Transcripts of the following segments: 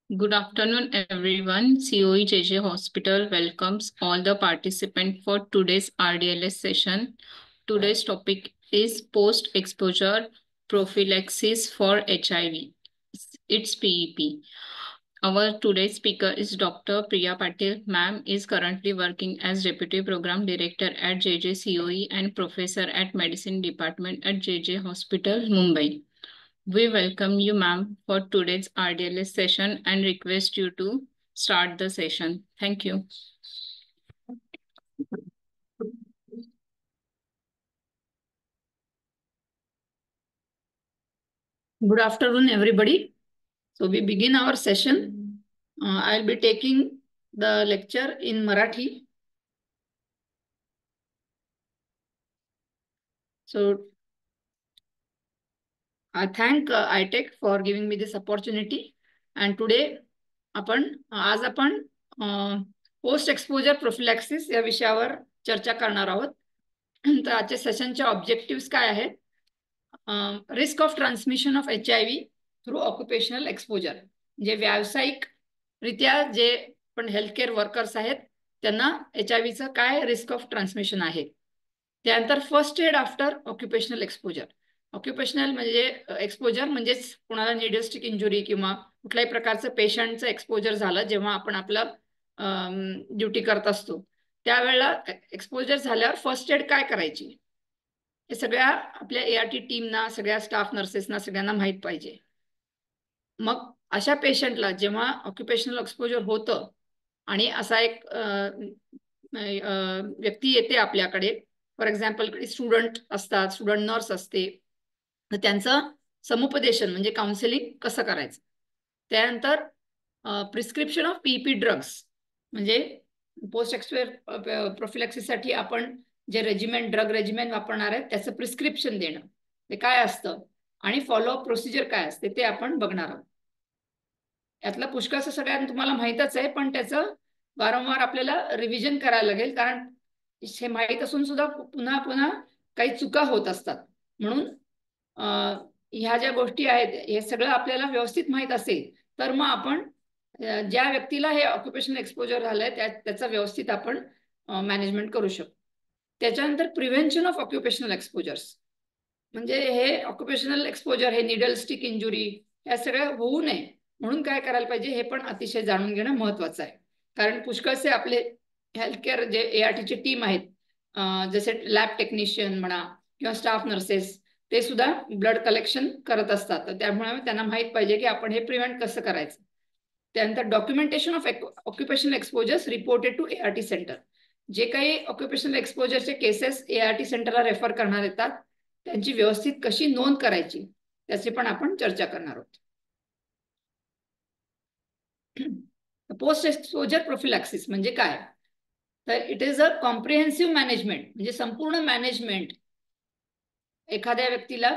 Good afternoon, everyone. COE JJ Hospital welcomes all the participants for today's RDLS session. Today's topic is post-exposure prophylaxis for HIV. It's PEP. Our today's speaker is Dr. Priya Patil. Ma'am is currently working as Deputy Program Director at JJ COE and Professor at Medicine Department at JJ Hospital, Mumbai. We welcome you, ma'am, for today's RDLS session and request you to start the session. Thank you. Good afternoon, everybody. So we begin our session. I'll be taking the lecture in Marathi. So I thank ITech for giving me this opportunity. And today आज आपण post exposure prophylaxis या विषयावर चर्चा करणार आहोत. तर आजच्या सेशनचे objectives काय आहेत? Risk of transmission of HIV through occupational exposure, म्हणजे व्यावसायिकरित्या जे पण हेल्थकेअर वर्कर्स आहेत त्यांना HIVचं काय रिस्क ऑफ ट्रान्समिशन आहे. त्यानंतर first aid after occupational exposure. Occupational म्हणजे एक्सपोजर म्हणजेच कोणाला निडल इंजुरी किंवा कुठल्याही प्रकारचं पेशंटचं एक्सपोजर झालं जेव्हा आपण आपलं ड्युटी करत असतो त्यावेळेला एक्सपोजर झाल्यावर फर्स्ट एड काय करायची हे सगळ्या आपल्या ART टीमना, सगळ्या स्टाफ नर्सेसना सगळ्यांना माहीत पाहिजे. मग अशा पेशंटला जेव्हा ऑक्युपेशनल एक्सपोजर होतं आणि असा एक व्यक्ती येते आपल्याकडे, फॉर एक्झाम्पल स्टुडंट असतात, स्टुडंट नर्स असते, तर त्यांचं समुपदेशन म्हणजे काउन्सिलिंग कसं करायचं. त्यानंतर प्रिस्क्रिप्शन ऑफ PEP ड्रग्स, म्हणजे पोस्ट एक्सपोजर प्रोफिलॅक्सिससाठी आपण जे ड्रग रेजिमेंट वापरणार आहे त्याचं प्रिस्क्रिप्शन देणं ते काय असतं आणि फॉलोअप प्रोसिजर काय असते ते आपण बघणार आहोत. यातलं पुष्कळसं सगळ्यांना तुम्हाला माहीतच आहे, पण त्याचं वारंवार आपल्याला रिव्हिजन करायला लागेल, कारण हे माहीत असून सुद्धा पुन्हा पुन्हा काही चुका होत असतात. म्हणून ह्या ज्या गोष्टी आहेत हे सगळं आपल्याला व्यवस्थित माहीत असेल तर मग आपण ज्या व्यक्तीला हे ऑक्युपेशनल एक्सपोजर झालंय त्याचा व्यवस्थित आपण मॅनेजमेंट करू शकतो. त्याच्यानंतर प्रिव्हेन्शन ऑफ ऑक्युपेशनल एक्सपोजर्स, म्हणजे हे ऑक्युपेशनल एक्सपोजर हे निडल स्टिक इंजुरी या सगळ्या होऊ नये म्हणून काय करायला पाहिजे हे पण अतिशय जाणून घेणं महत्त्वाचं आहे. कारण पुष्कळसे आपले हेल्थकेअर जे ARTचे टीम आहेत, जसे लॅब टेक्निशियन म्हणा किंवा स्टाफ नर्सेस, ते सुद्धा ब्लड कलेक्शन करत असतात, तर त्यामुळे त्यांना माहीत पाहिजे की आपण हे प्रिव्हेंट कसं करायचं. त्यानंतर documentation of occupational exposures reported to ART centre, जे काही ऑक्युपेशनल एक्सपोजरचे केसेस ART सेंटरला रेफर करणार येतात त्यांची व्यवस्थित कशी नोंद करायची त्याची पण आपण चर्चा करणार आहोत. पोस्ट एक्सपोजर प्रोफिलॅक्सिस म्हणजे काय, तर it is a comprehensive management, म्हणजे संपूर्ण मॅनेजमेंट. एखाद्या व्यक्तीला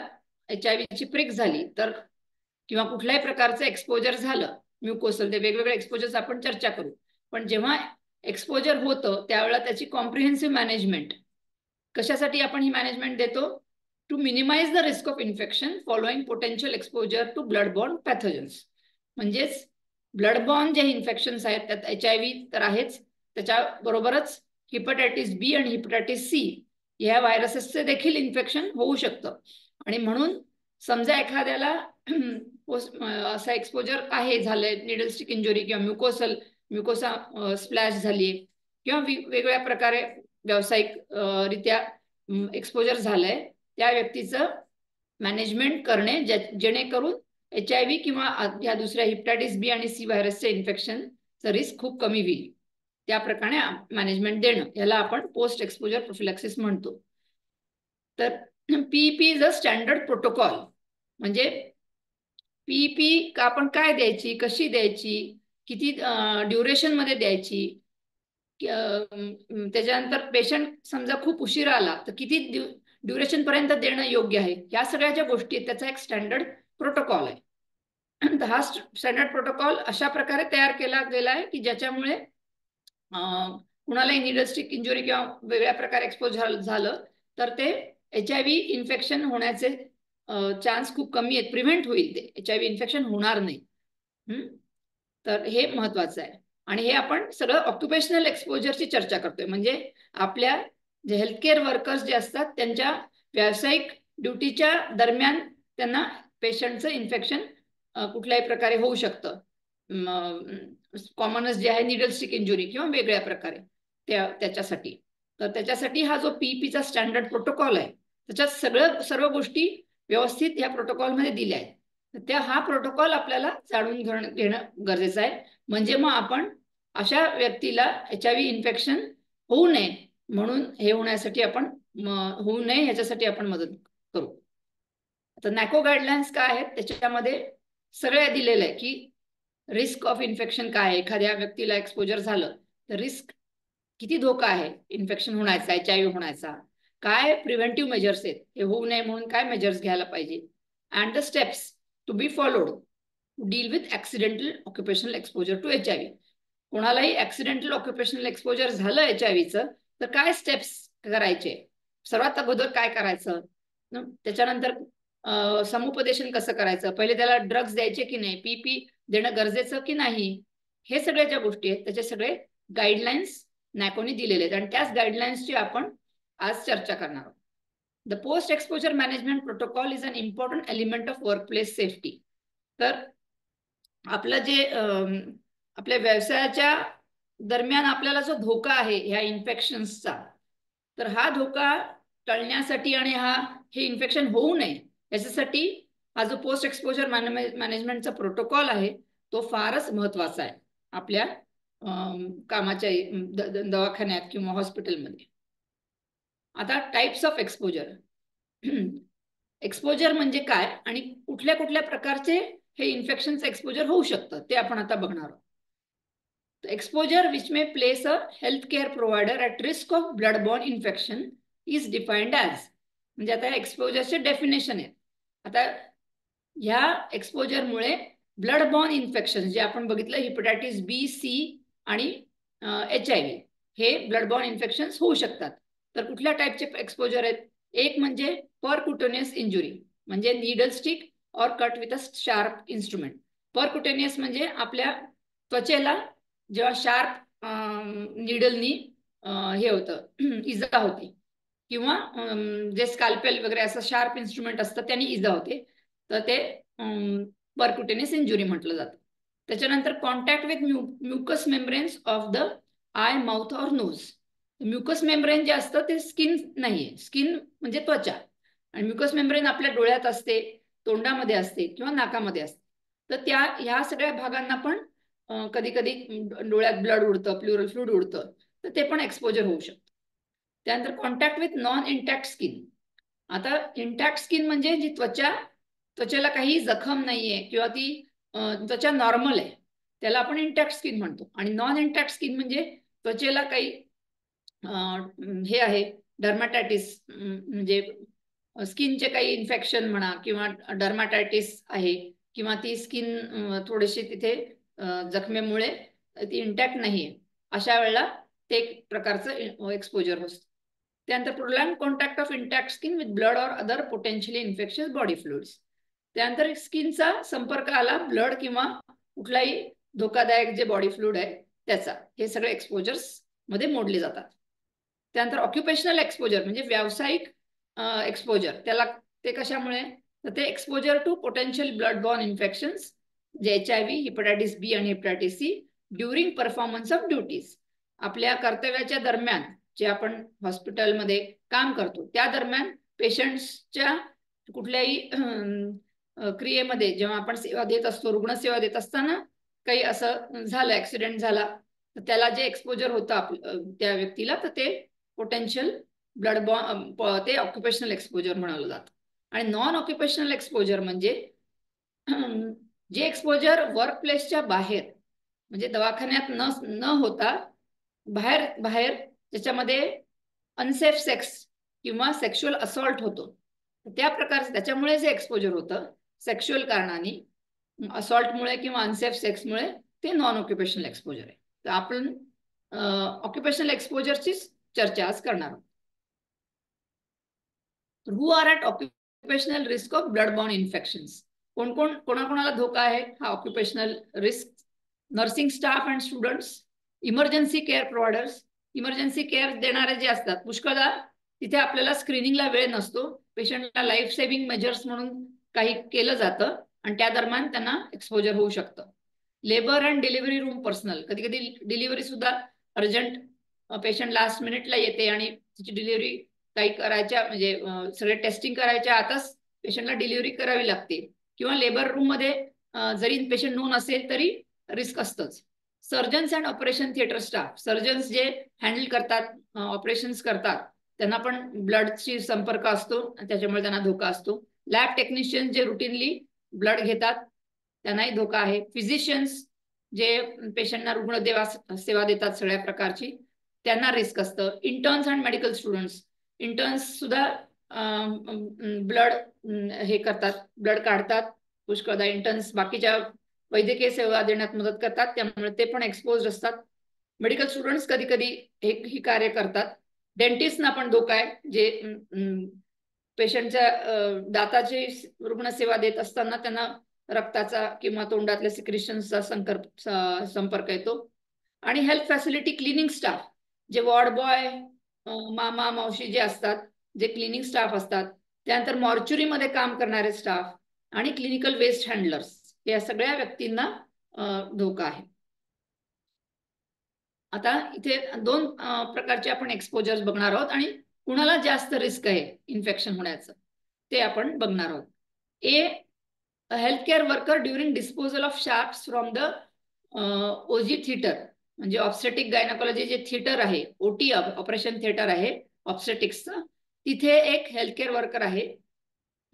HIVची प्रिक झाली तर किंवा कुठल्याही प्रकारचं एक्सपोजर झालं म्युकोसल, ते वेगवेगळे एक्सपोजर्स आपण चर्चा करू, पण जेव्हा एक्सपोजर होतं त्यावेळेला त्याची कॉम्प्रिहेन्सिव्ह मॅनेजमेंट कशासाठी आपण ही मॅनेजमेंट देतो, to minimise the risk of infection following potential exposure to blood borne pathogens. म्हणजेच ब्लड बॉर्न जे इन्फेक्शन्स आहेत त्यात HIV तर आहेच, त्याच्याबरोबरच हिपॅटायटिस B आणि हिपॅटायटिस C या व्हायरसेसचे देखील इन्फेक्शन होऊ शकतं. आणि म्हणून समजा एखाद्याला असा एक्सपोजर आहे झालंय, निडल स्टिक इंजुरी किंवा म्युकोसा स्प्लॅश झाली किंवा वेगवेगळ्या प्रकारे व्यावसायिक रित्या एक्सपोजर झालंय, त्या व्यक्तीचं मॅनेजमेंट करणे जेणेकरून HIV किंवा या दुसऱ्या हिपॅटायटिस B आणि C व्हायरसचे इन्फेक्शनचं रिस्क खूप कमी होईल. त्या प्रकारे मॅनेजमेंट देणं याला आपण पोस्ट एक्सपोजर प्रोफिलॅक्सिस म्हणतो. तर PEP is a standard protocol, म्हणजे PEP आपण काय द्यायची, कशी द्यायची, किती ड्युरेशन मध्ये द्यायची, त्याच्यानंतर पेशंट समजा खूप उशिरा आला तर किती ड्युरेशन पर्यंत देणं योग्य आहे, या सगळ्या ज्या गोष्टी आहेत त्याचा एक स्टँडर्ड प्रोटोकॉल आहे. तर हा स्टँडर्ड प्रोटोकॉल अशा प्रकारे तयार केला गेला आहे की ज्याच्यामुळे कुणालाही निडल स्टिक इंजुरी किंवा वेगळ्या प्रकारे एक्सपोज झालं तर ते HIV इन्फेक्शन होण्याचे चान्स खूप कमी आहेत, प्रिव्हेंट होईल, ते HIV इन्फेक्शन होणार नाही. तर हे महत्वाचं आहे. आणि हे आपण सगळं ऑक्युपेशनल एक्सपोजरची चर्चा करतोय, म्हणजे आपल्या जे हेल्थकेअर वर्कर्स जे असतात त्यांच्या व्यावसायिक ड्युटीच्या दरम्यान त्यांना पेशंटचं इन्फेक्शन कुठल्याही प्रकारे होऊ शकतं. कॉमनच जे आहे निडल स्टिक इंजुरी किंवा वेगळ्या प्रकारे त्याच्यासाठी. तर त्याच्यासाठी हा जो पीपीचा स्टँडर्ड प्रोटोकॉल आहे त्याच्यात सर्व गोष्टी व्यवस्थित या प्रोटोकॉलमध्ये दिल्या आहेत. तर हा प्रोटोकॉल आपल्याला जाणून घेणं गरजेचं आहे, म्हणजे मग आपण अशा व्यक्तीला HIV इन्फेक्शन होऊ नये म्हणून हे होण्यासाठी आपण होऊ नये ह्याच्यासाठी आपण मदत करू. आता नॅको गाईडलाईन्स काय आहेत त्याच्यामध्ये सगळ्या दिलेलं आहे की रिस्क ऑफ इन्फेक्शन काय आहे, एखाद्या व्यक्तीला एक्सपोजर झालं तर रिस्क किती धोका आहे इन्फेक्शन होण्याचा, HIV होण्याचा, काय प्रिव्हेंटिव्ह मेजर्स आहेत, हे होऊ नये म्हणून काय मेजर्स घ्यायला पाहिजे, and the steps to be followed to deal with accidental occupational exposure to HIV. कोणालाही ऍक्सिडेंटल ऑक्युपेशनल एक्सपोजर झालं HIVचं तर काय स्टेप्स करायचे, सर्वात अगोदर काय करायचं, त्याच्यानंतर समुपदेशन कसं करायचं, पहिले त्याला ड्रग्ज द्यायचे की नाही, पीपी देणं गरजेचं की नाही, हे सगळ्या ज्या गोष्टी आहेत त्याचे सगळे गाईडलाईन्स नॅकोनी दिलेले आहेत आणि त्याच गाईडलाईन्सची आपण आज चर्चा करणार आहोत. The post exposure management protocol is an important element of workplace safety. तर आपलं जे आपल्या व्यवसायाच्या दरम्यान आपल्याला जो धोका आहे ह्या इन्फेक्शन्सचा, तर हा धोका टळण्यासाठी आणि हे इन्फेक्शन होऊ नये याच्यासाठी हा जो पोस्ट एक्सपोजर मॅनेजमेंटचा प्रोटोकॉल आहे तो फारच महत्वाचा आहे आपल्या कामाच्या दवाखान्यात किंवा हॉस्पिटलमध्ये. आता टाइप्स ऑफ एक्सपोजर. एक्सपोजर म्हणजे काय आणि कुठल्या कुठल्या प्रकारचे हे इन्फेक्शनचं एक्सपोजर होऊ शकतं ते आपण आता बघणार आहोत. Exposure which may place a health care provider at risk of bloodborne infection is defined as. म्हणजे आता एक्सपोजरचे डेफिनेशन आहे. आता ह्या एक्सपोजरमुळे ब्लडबॉर्न इन्फेक्शन जे आपण बघितलं हेपॅटायटिस B, C आणि HIV हे ब्लडबॉर्न इन्फेक्शन्स होऊ शकतात. तर कुठल्या टाईपचे एक्सपोजर आहेत, एक म्हणजे परक्युटेनियस इंजुरी, म्हणजे needle stick or cut with a sharp instrument. Percutaneous म्हणजे आपल्या त्वचेला जेव्हा शार्प नीडलनी हे होतं इजा होते, किंवा जे स्कॅल्पेल वगैरे असं शार्प इन्स्ट्रुमेंट असतं त्यांनी इजा होते, तर ते परक्युटेनियस इंजुरी म्हटलं जातं. त्याच्यानंतर contact with mucus membranes of the I, mouth और नोज. म्युकस मेम्ब्रेन जे असतं ते स्किन नाहीये, स्किन म्हणजे त्वचा, आणि म्युकस मेम्ब्रेन आपल्या डोळ्यात असते, तोंडामध्ये असते किंवा नाकामध्ये असते. तर ह्या सगळ्या भागांना पण कधी कधी डोळ्यात ब्लड उडतं, प्लुरल फ्लुइड उडतं, तर ते पण एक्सपोजर होऊ शकतं. त्यानंतर contact with non intact skin. आता इंटॅक्ट स्किन म्हणजे जी त्वचेला काही जखम नाहीये किंवा ती त्वचा नॉर्मल आहे त्याला आपण इंटॅक्ट स्किन म्हणतो. आणि नॉन इंटॅक्ट स्किन म्हणजे त्वचेला काही हे आहे डर्माटायटिस, म्हणजे स्किनचे काही इन्फेक्शन म्हणा किंवा डर्माटायटिस आहे, किंवा ती स्किन थोडीशी तिथे जखमेमुळे ती इंटॅक्ट नाहीये, अशा वेळेला ते एक प्रकारचं एक्सपोजर असतं. त्यानंतर prolong contact of intact skin with blood or other potentially infectious body fluids. त्यानंतर स्किनचा संपर्क आला ब्लड किंवा कुठलाही धोकादायक जे बॉडी फ्लुइड आहे त्याचा, हे सगळे एक्सपोजर्स मध्ये मोडले जातात. त्यानंतर ऑक्युपेशनल एक्सपोजर म्हणजे व्यावसायिक एक्सपोजर, त्याला ते कशामुळे, तर ते exposure to potential blood borne infections जे HIV, हेपॅटायटिस B आणि hepatitis C during performance of duties. आपल्या कर्तव्याच्या दरम्यान जे आपण हॉस्पिटलमध्ये काम करतो त्या दरम्यान पेशंट्सच्या कुठल्याही क्रियेमध्ये जेव्हा आपण सेवा देत असतो, रुग्णसेवा देत असताना काही असं झालं, ऍक्सिडेंट झाला, तर त्याला जे एक्सपोजर होतं त्या व्यक्तीला, तर ते पोटेन्शियल ब्लडबॉर्न ते ऑक्युपेशनल एक्सपोजर म्हटलं जातं. आणि नॉन ऑक्युपेशनल एक्सपोजर म्हणजे जे एक्सपोजर वर्कप्लेसच्या बाहेर, म्हणजे दवाखान्यात न होता बाहेर ज्याच्यामध्ये अनसेफ सेक्स किंवा सेक्शुअल असॉल्ट होतो, त्या प्रकारचे त्याच्यामुळे जे एक्सपोजर होतं सेक्शुअल कारणाने, असॉल्टमुळे किंवा अनसेफ सेक्समुळे, ते नॉन ऑक्युपेशनल एक्सपोजर आहे. तर आपण ऑक्युपेशनल एक्सपोजरची चर्चा आज करणार आहोत. Who are at occupational risk of bloodborne infections. कोणाकोणाला धोका आहे हा occupational risk nursing staff and students, emergency care providers, emergency care देणारे जे असतात पुष्कळदा तिथे आपल्याला स्क्रीनिंगला वेळ नसतो, पेशंटला लाईफ सेव्हिंग मेजर्स म्हणून काही केलं जातं आणि त्या दरम्यान त्यांना एक्सपोजर होऊ शकतं. Labour and delivery room personal, कधी कधी डिलिव्हरी सुद्धा अर्जंट, पेशंट लास्ट मिनिटला येते आणि तिची डिलिव्हरी काही करायच्या म्हणजे सगळे टेस्टिंग करायच्या आताच पेशंटला डिलिव्हरी करावी लागते, किंवा लेबर रूम मध्ये जरी पेशंट नोन असेल तरी रिस्क असतंच. Surgeons and operation theatre staff, surgeons जे हँडल करतात, ऑपरेशन्स करतात, त्यांना पण ब्लडची संपर्क असतो त्याच्यामुळे त्यांना धोका असतो. लॅब टेक्निशियन जे रुटीनली ब्लड घेतात त्यांनाही धोका आहे. फिजिशियन्स जे पेशंटना रुग्ण सेवा देतात सगळ्या प्रकारची, त्यांना रिस्क असतं. Interns and medical students, interns सुद्धा ब्लड हे करतात, ब्लड काढतात. पुष्कळदा इंटर्न्स बाकीच्या वैद्यकीय सेवा देण्यात मदत करतात, त्यामुळे ते पण एक्सपोज असतात. मेडिकल स्टुडंट्स कधी कधी ही कार्य करतात. डेंटिस्टना पण धोका आहे, जे पेशंटच्या दाताची रुग्णसेवा देत असताना त्यांना रक्ताचा किंवा तोंडातल्या सिक्रेशन्सचा संपर्क येतो. आणि हेल्थ फॅसिलिटी क्लिनिंग स्टाफ, जे वॉर्ड बॉय, मामा मावशी जे असतात, जे क्लिनिंग स्टाफ असतात, त्यानंतर मॉर्च्युरीमध्ये काम करणारे स्टाफ आणि क्लिनिकल वेस्ट हँडलर्स, या सगळ्या व्यक्तींना धोका आहे. आता इथे दोन प्रकारचे आपण एक्सपोजर्स बघणार आहोत आणि कुणाला जास्त रिस्क आहे इन्फेक्शन होण्याचं ते आपण बघणार आहोत. Healthcare worker during disposal of sharps from the OG theatre, म्हणजे ऑब्स्टेटिक गायनाकोलॉजी जे थिएटर आहे, ओटी ऑपरेशन थिएटर आहे ऑब्स्टेटिक्सचं, तिथे एक हेल्थकेअर वर्कर आहे,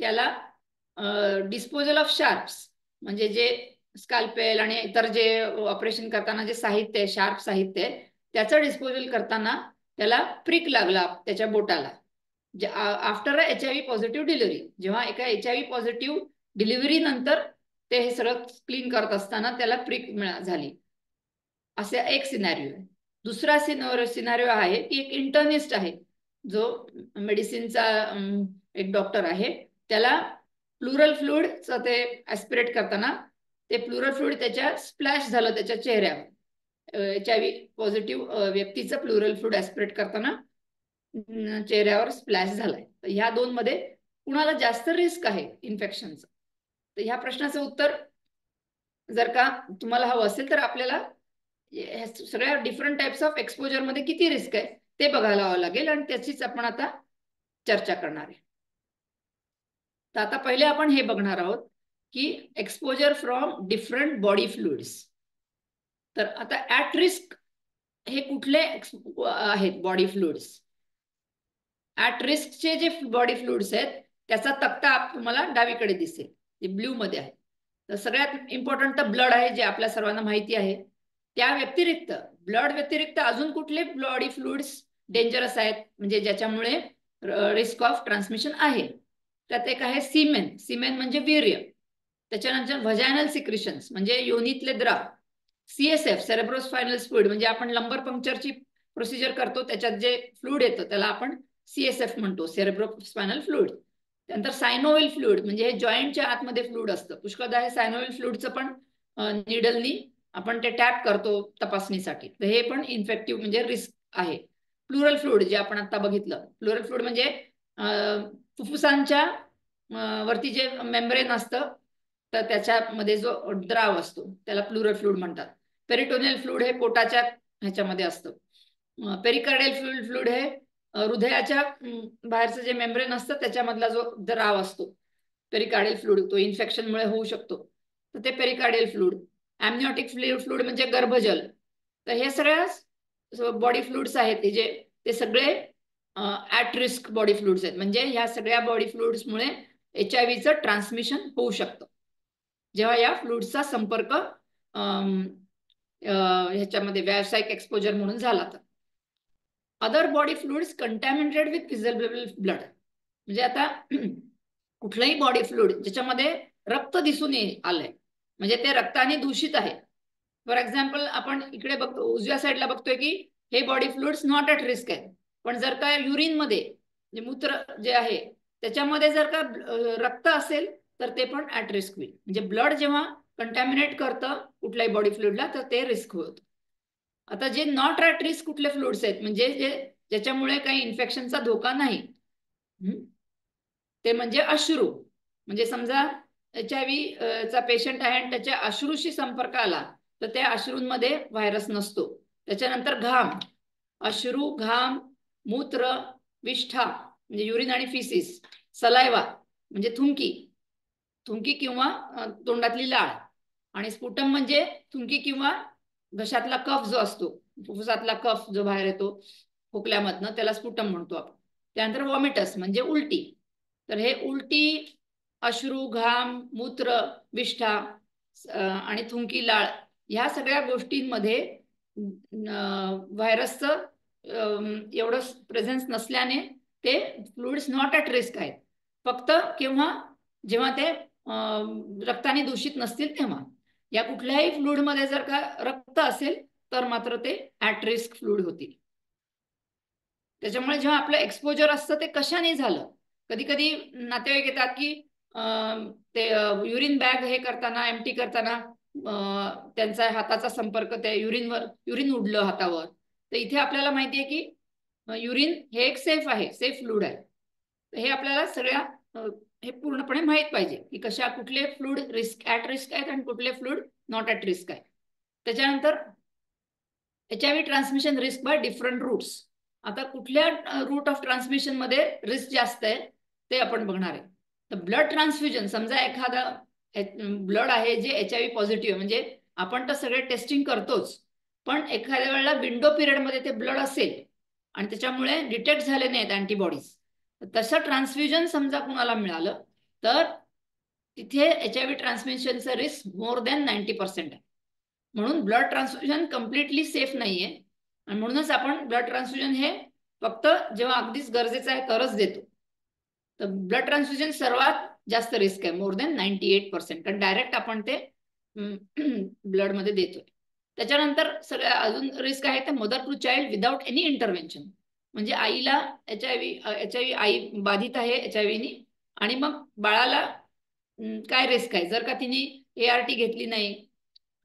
त्याला डिस्पोजल ऑफ शार्प्स म्हणजे जे स्काल्पेल आणि इतर जे ऑपरेशन करताना जे साहित्य आहे, शार्प साहित्य आहे, त्याचं डिस्पोजल करताना त्याला प्रिक लागला त्याच्या बोटाला. आफ्टर HIV पॉझिटिव्ह डिलिव्हरी, जेव्हा एका HIV पॉझिटिव्ह डिलिव्हरी नंतर ते हे सगळं क्लीन करत असताना त्याला प्रिक झाली, असा एक सिनारिओ आहे. दुसरा सिनारिओ आहे की एक इंटर्निस्ट आहे, जो मेडिसिनचा एक डॉक्टर आहे, त्याला प्लुरल फ्लुइडचं ते ऍस्पिरेट करताना ते प्लुरल फ्लुइड त्याच्या स्प्लॅश झालं त्याच्या चेहऱ्यावर. HIV पॉझिटिव्ह व्यक्तीचं प्लुरल फ्लुइड ऍस्पिरेट करताना चेहऱ्यावर स्प्लॅश झालाय. तर ह्या दोन मध्ये कुणाला जास्त रिस्क आहे इन्फेक्शनचं? तर ह्या प्रश्नाचं उत्तर जर का तुम्हाला हवं असेल तर आपल्याला सगळ्या डिफरंट टाइप्स ऑफ एक्सपोजर मध्ये किती रिस्क आहे ते बघायला लागेल आणि त्याचीच आपण आता चर्चा करणार आहे. तर आता पहिले आपण हे बघणार आहोत की exposure from different body fluids. तर आता ऍट रिस्क हे कुठले आहेत बॉडी फ्लुइड्स? ऍट रिस्कचे जे बॉडी फ्लुइड्स आहेत त्याचा तक्ता तुम्हाला डावीकडे दिसेल, जे ब्ल्यू मध्ये आहे. तर सगळ्यात इम्पॉर्टंट तर ब्लड आहे, जे आपल्या सर्वांना माहिती आहे. त्या व्यतिरिक्त ब्लड व्यतिरिक्त अजून कुठले बॉडी फ्लुइड्स डेंजरस आहेत, म्हणजे ज्याच्यामुळे रिस्क ऑफ ट्रान्समिशन आहे? त्यात एक आहे सीमेन, सीमेन म्हणजे वीर्य. त्याच्यानंतर व्हजायनल सिक्रिशन्स म्हणजे योनीतले द्राव. CSF सेरेब्रोस्पायनल फ्लुइड, म्हणजे आपण लंबर पंक्चरची प्रोसिजर करतो त्याच्यात जे फ्लुइड येतं त्याला आपण CSF म्हणतो, सेरेब्रोस्पायनल फ्लुइड. त्यानंतर सायनोव्हिल फ्लुइड, म्हणजे हे जॉईंटच्या आतमध्ये फ्लुइड असतं. पुष्कळदा हे सायनोव्हिल फ्लुइडचं पण निडलनी आपण ते टॅप करतो तपासणीसाठी, तर हे पण इन्फेक्टिव्ह म्हणजे रिस्क आहे. प्लुरल फ्लुइड जे आपण आता बघितलं, प्लुरल फ्लुइड म्हणजे फुफ्फुसांच्या वरती जे मेम्ब्रेन असतं तर त्याच्यामध्ये जो द्राव असतो त्याला प्लुरल फ्लुइड म्हणतात. पेरिटोनियल फ्लुइड हे पोटाच्या ह्याच्यामध्ये असतं. पेरिकार्डियल फ्लुइड हे हृदयाच्या बाहेरचं जे मेम्ब्रेन असतं त्याच्यामधला जो द्राव असतो, पेरिकार्डियल फ्लुइड, तो इन्फेक्शनमुळे होऊ शकतो, तर ते पेरिकार्डियल फ्लुइड. एमनिओटिक फ्लुइड म्हणजे गर्भजल. तर हे सगळ्या बॉडी फ्लुइड्स आहेत जे ते सगळे ऍट रिस्क बॉडी फ्लुइड्स आहेत, म्हणजे ह्या सगळ्या बॉडी फ्लुइड्समुळे HIV ट्रान्समिशन होऊ शकतं जेव्हा या फ्लुइड्सचा संपर्क ह्याच्यामध्ये व्यावसायिक एक्सपोजर म्हणून झाला तर. Other body fluids contaminated with visible blood, म्हणजे आता कुठलंही बॉडी फ्लुइड ज्याच्यामध्ये रक्त दिसून आलंय म्हणजे ते रक्ताने दूषित आहे. फॉर एक्झाम्पल आपण इकडे बघतो, उजव्या साईडला बघतोय की हे body fluids not at risk आहेत, पण जर का युरिन मध्ये जे मूत्र जे आहे त्याच्यामध्ये जर का रक्त असेल तर ते पण ॲट रिस्क होईल. म्हणजे ब्लड जेव्हा कंटॅमिनेट करतं कुठल्याही बॉडी फ्लुइडला, तर ते रिस्क होतं. आता जे नॉट ॲट रिस्क कुठले फ्लुइड्स आहेत, म्हणजे ज्याच्यामुळे काही इन्फेक्शनचा धोका नाही, ते म्हणजे अश्रू. म्हणजे समजा HIV चा पेशंट आहे आणि त्याच्या अश्रूशी संपर्क आला तर त्या अश्रूंमध्ये व्हायरस नसतो. त्याच्यानंतर घाम, अश्रू, घाम, मूत्र, विष्ठा म्हणजे युरिन आणि फिसिस, सलायवा म्हणजे थुंकी किंवा तोंडातली लाळ, आणि स्पुटम म्हणजे थुंकी किंवा घशातला कफ जो असतो, फुफ्फुसातला कफ जो बाहेर येतो खोकल्यामधनं, त्याला स्पुटम म्हणतो आपण. त्यानंतर वॉमिटस म्हणजे उलटी. तर हे उलटी, अश्रू, घाम, मूत्र, विष्ठा आणि थुंकी, लाळ ह्या सगळ्या गोष्टींमध्ये व्हायरसचं एवढं प्रेझेन्स नसल्याने ते फ्लुइड्स नॉट ॲट रिस्क आहेत. फक्त जेव्हा ते रक्ताने दूषित नसतील तेव्हा. या कुठल्याही फ्लुइडमध्ये जर का रक्त असेल तर मात्र ते ॲट रिस्क फ्लुइड होतील. त्याच्यामुळे जेव्हा आपलं एक्सपोजर असतं ते कशाने झालं, कधी कधी नातेवाईक येतात की ते युरिन बॅग हे करताना, एम्प्टी करताना त्यांचा हाताचा संपर्क त्या युरिन उडलं हातावर. तर इथे आपल्याला माहिती आहे की युरिन हे एक सेफ फ्लुइड आहे. हे आपल्याला सगळ्या हे पूर्णपणे माहीत पाहिजे की कुठले फ्लुइड ॲट रिस्क आहेत आणि कुठले फ्लुइड नॉट ॲट रिस्क आहे. त्याच्यानंतर HIV transmission risk by different routes. आता कुठल्या रूट ऑफ ट्रान्समिशन मध्ये रिस्क जास्त आहे ते आपण बघणार आहे. तर ब्लड ट्रान्सफ्युजन, समजा एखादा ब्लड आहे जे HIV पॉझिटिव्ह, म्हणजे आपण तर सगळे टेस्टिंग करतोच, पण एखाद्या वेळेला विंडो पिरियडमध्ये ते ब्लड असेल आणि त्याच्यामुळे डिटेक्ट झाले नाहीत अँटीबॉडीज, तसं ट्रान्सफ्युजन समजा कुणाला मिळालं तर तिथे HIV ट्रान्समिशनचं रिस्क मोर दॅन 90% आहे. म्हणून ब्लड ट्रान्सफ्युजन कम्प्लिटली सेफ नाहीये आणि म्हणूनच आपण ब्लड ट्रान्सफ्युजन हे फक्त जेव्हा अगदीच गरजेचं आहे तरच देतो. तर ब्लड ट्रान्सफ्युजन सर्वात जास्त रिस्क आहे, मोर दॅन 98%, कारण डायरेक्ट आपण ते ब्लडमध्ये देतोय. त्याच्यानंतर सगळ्या अजून रिस्क आहे ते mother to child without any intervention. म्हणजे आईला HIV आई बाधित आहे HIVनी आणि मग बाळाला काय रिस्क आहे, जर का तिने ART घेतली नाही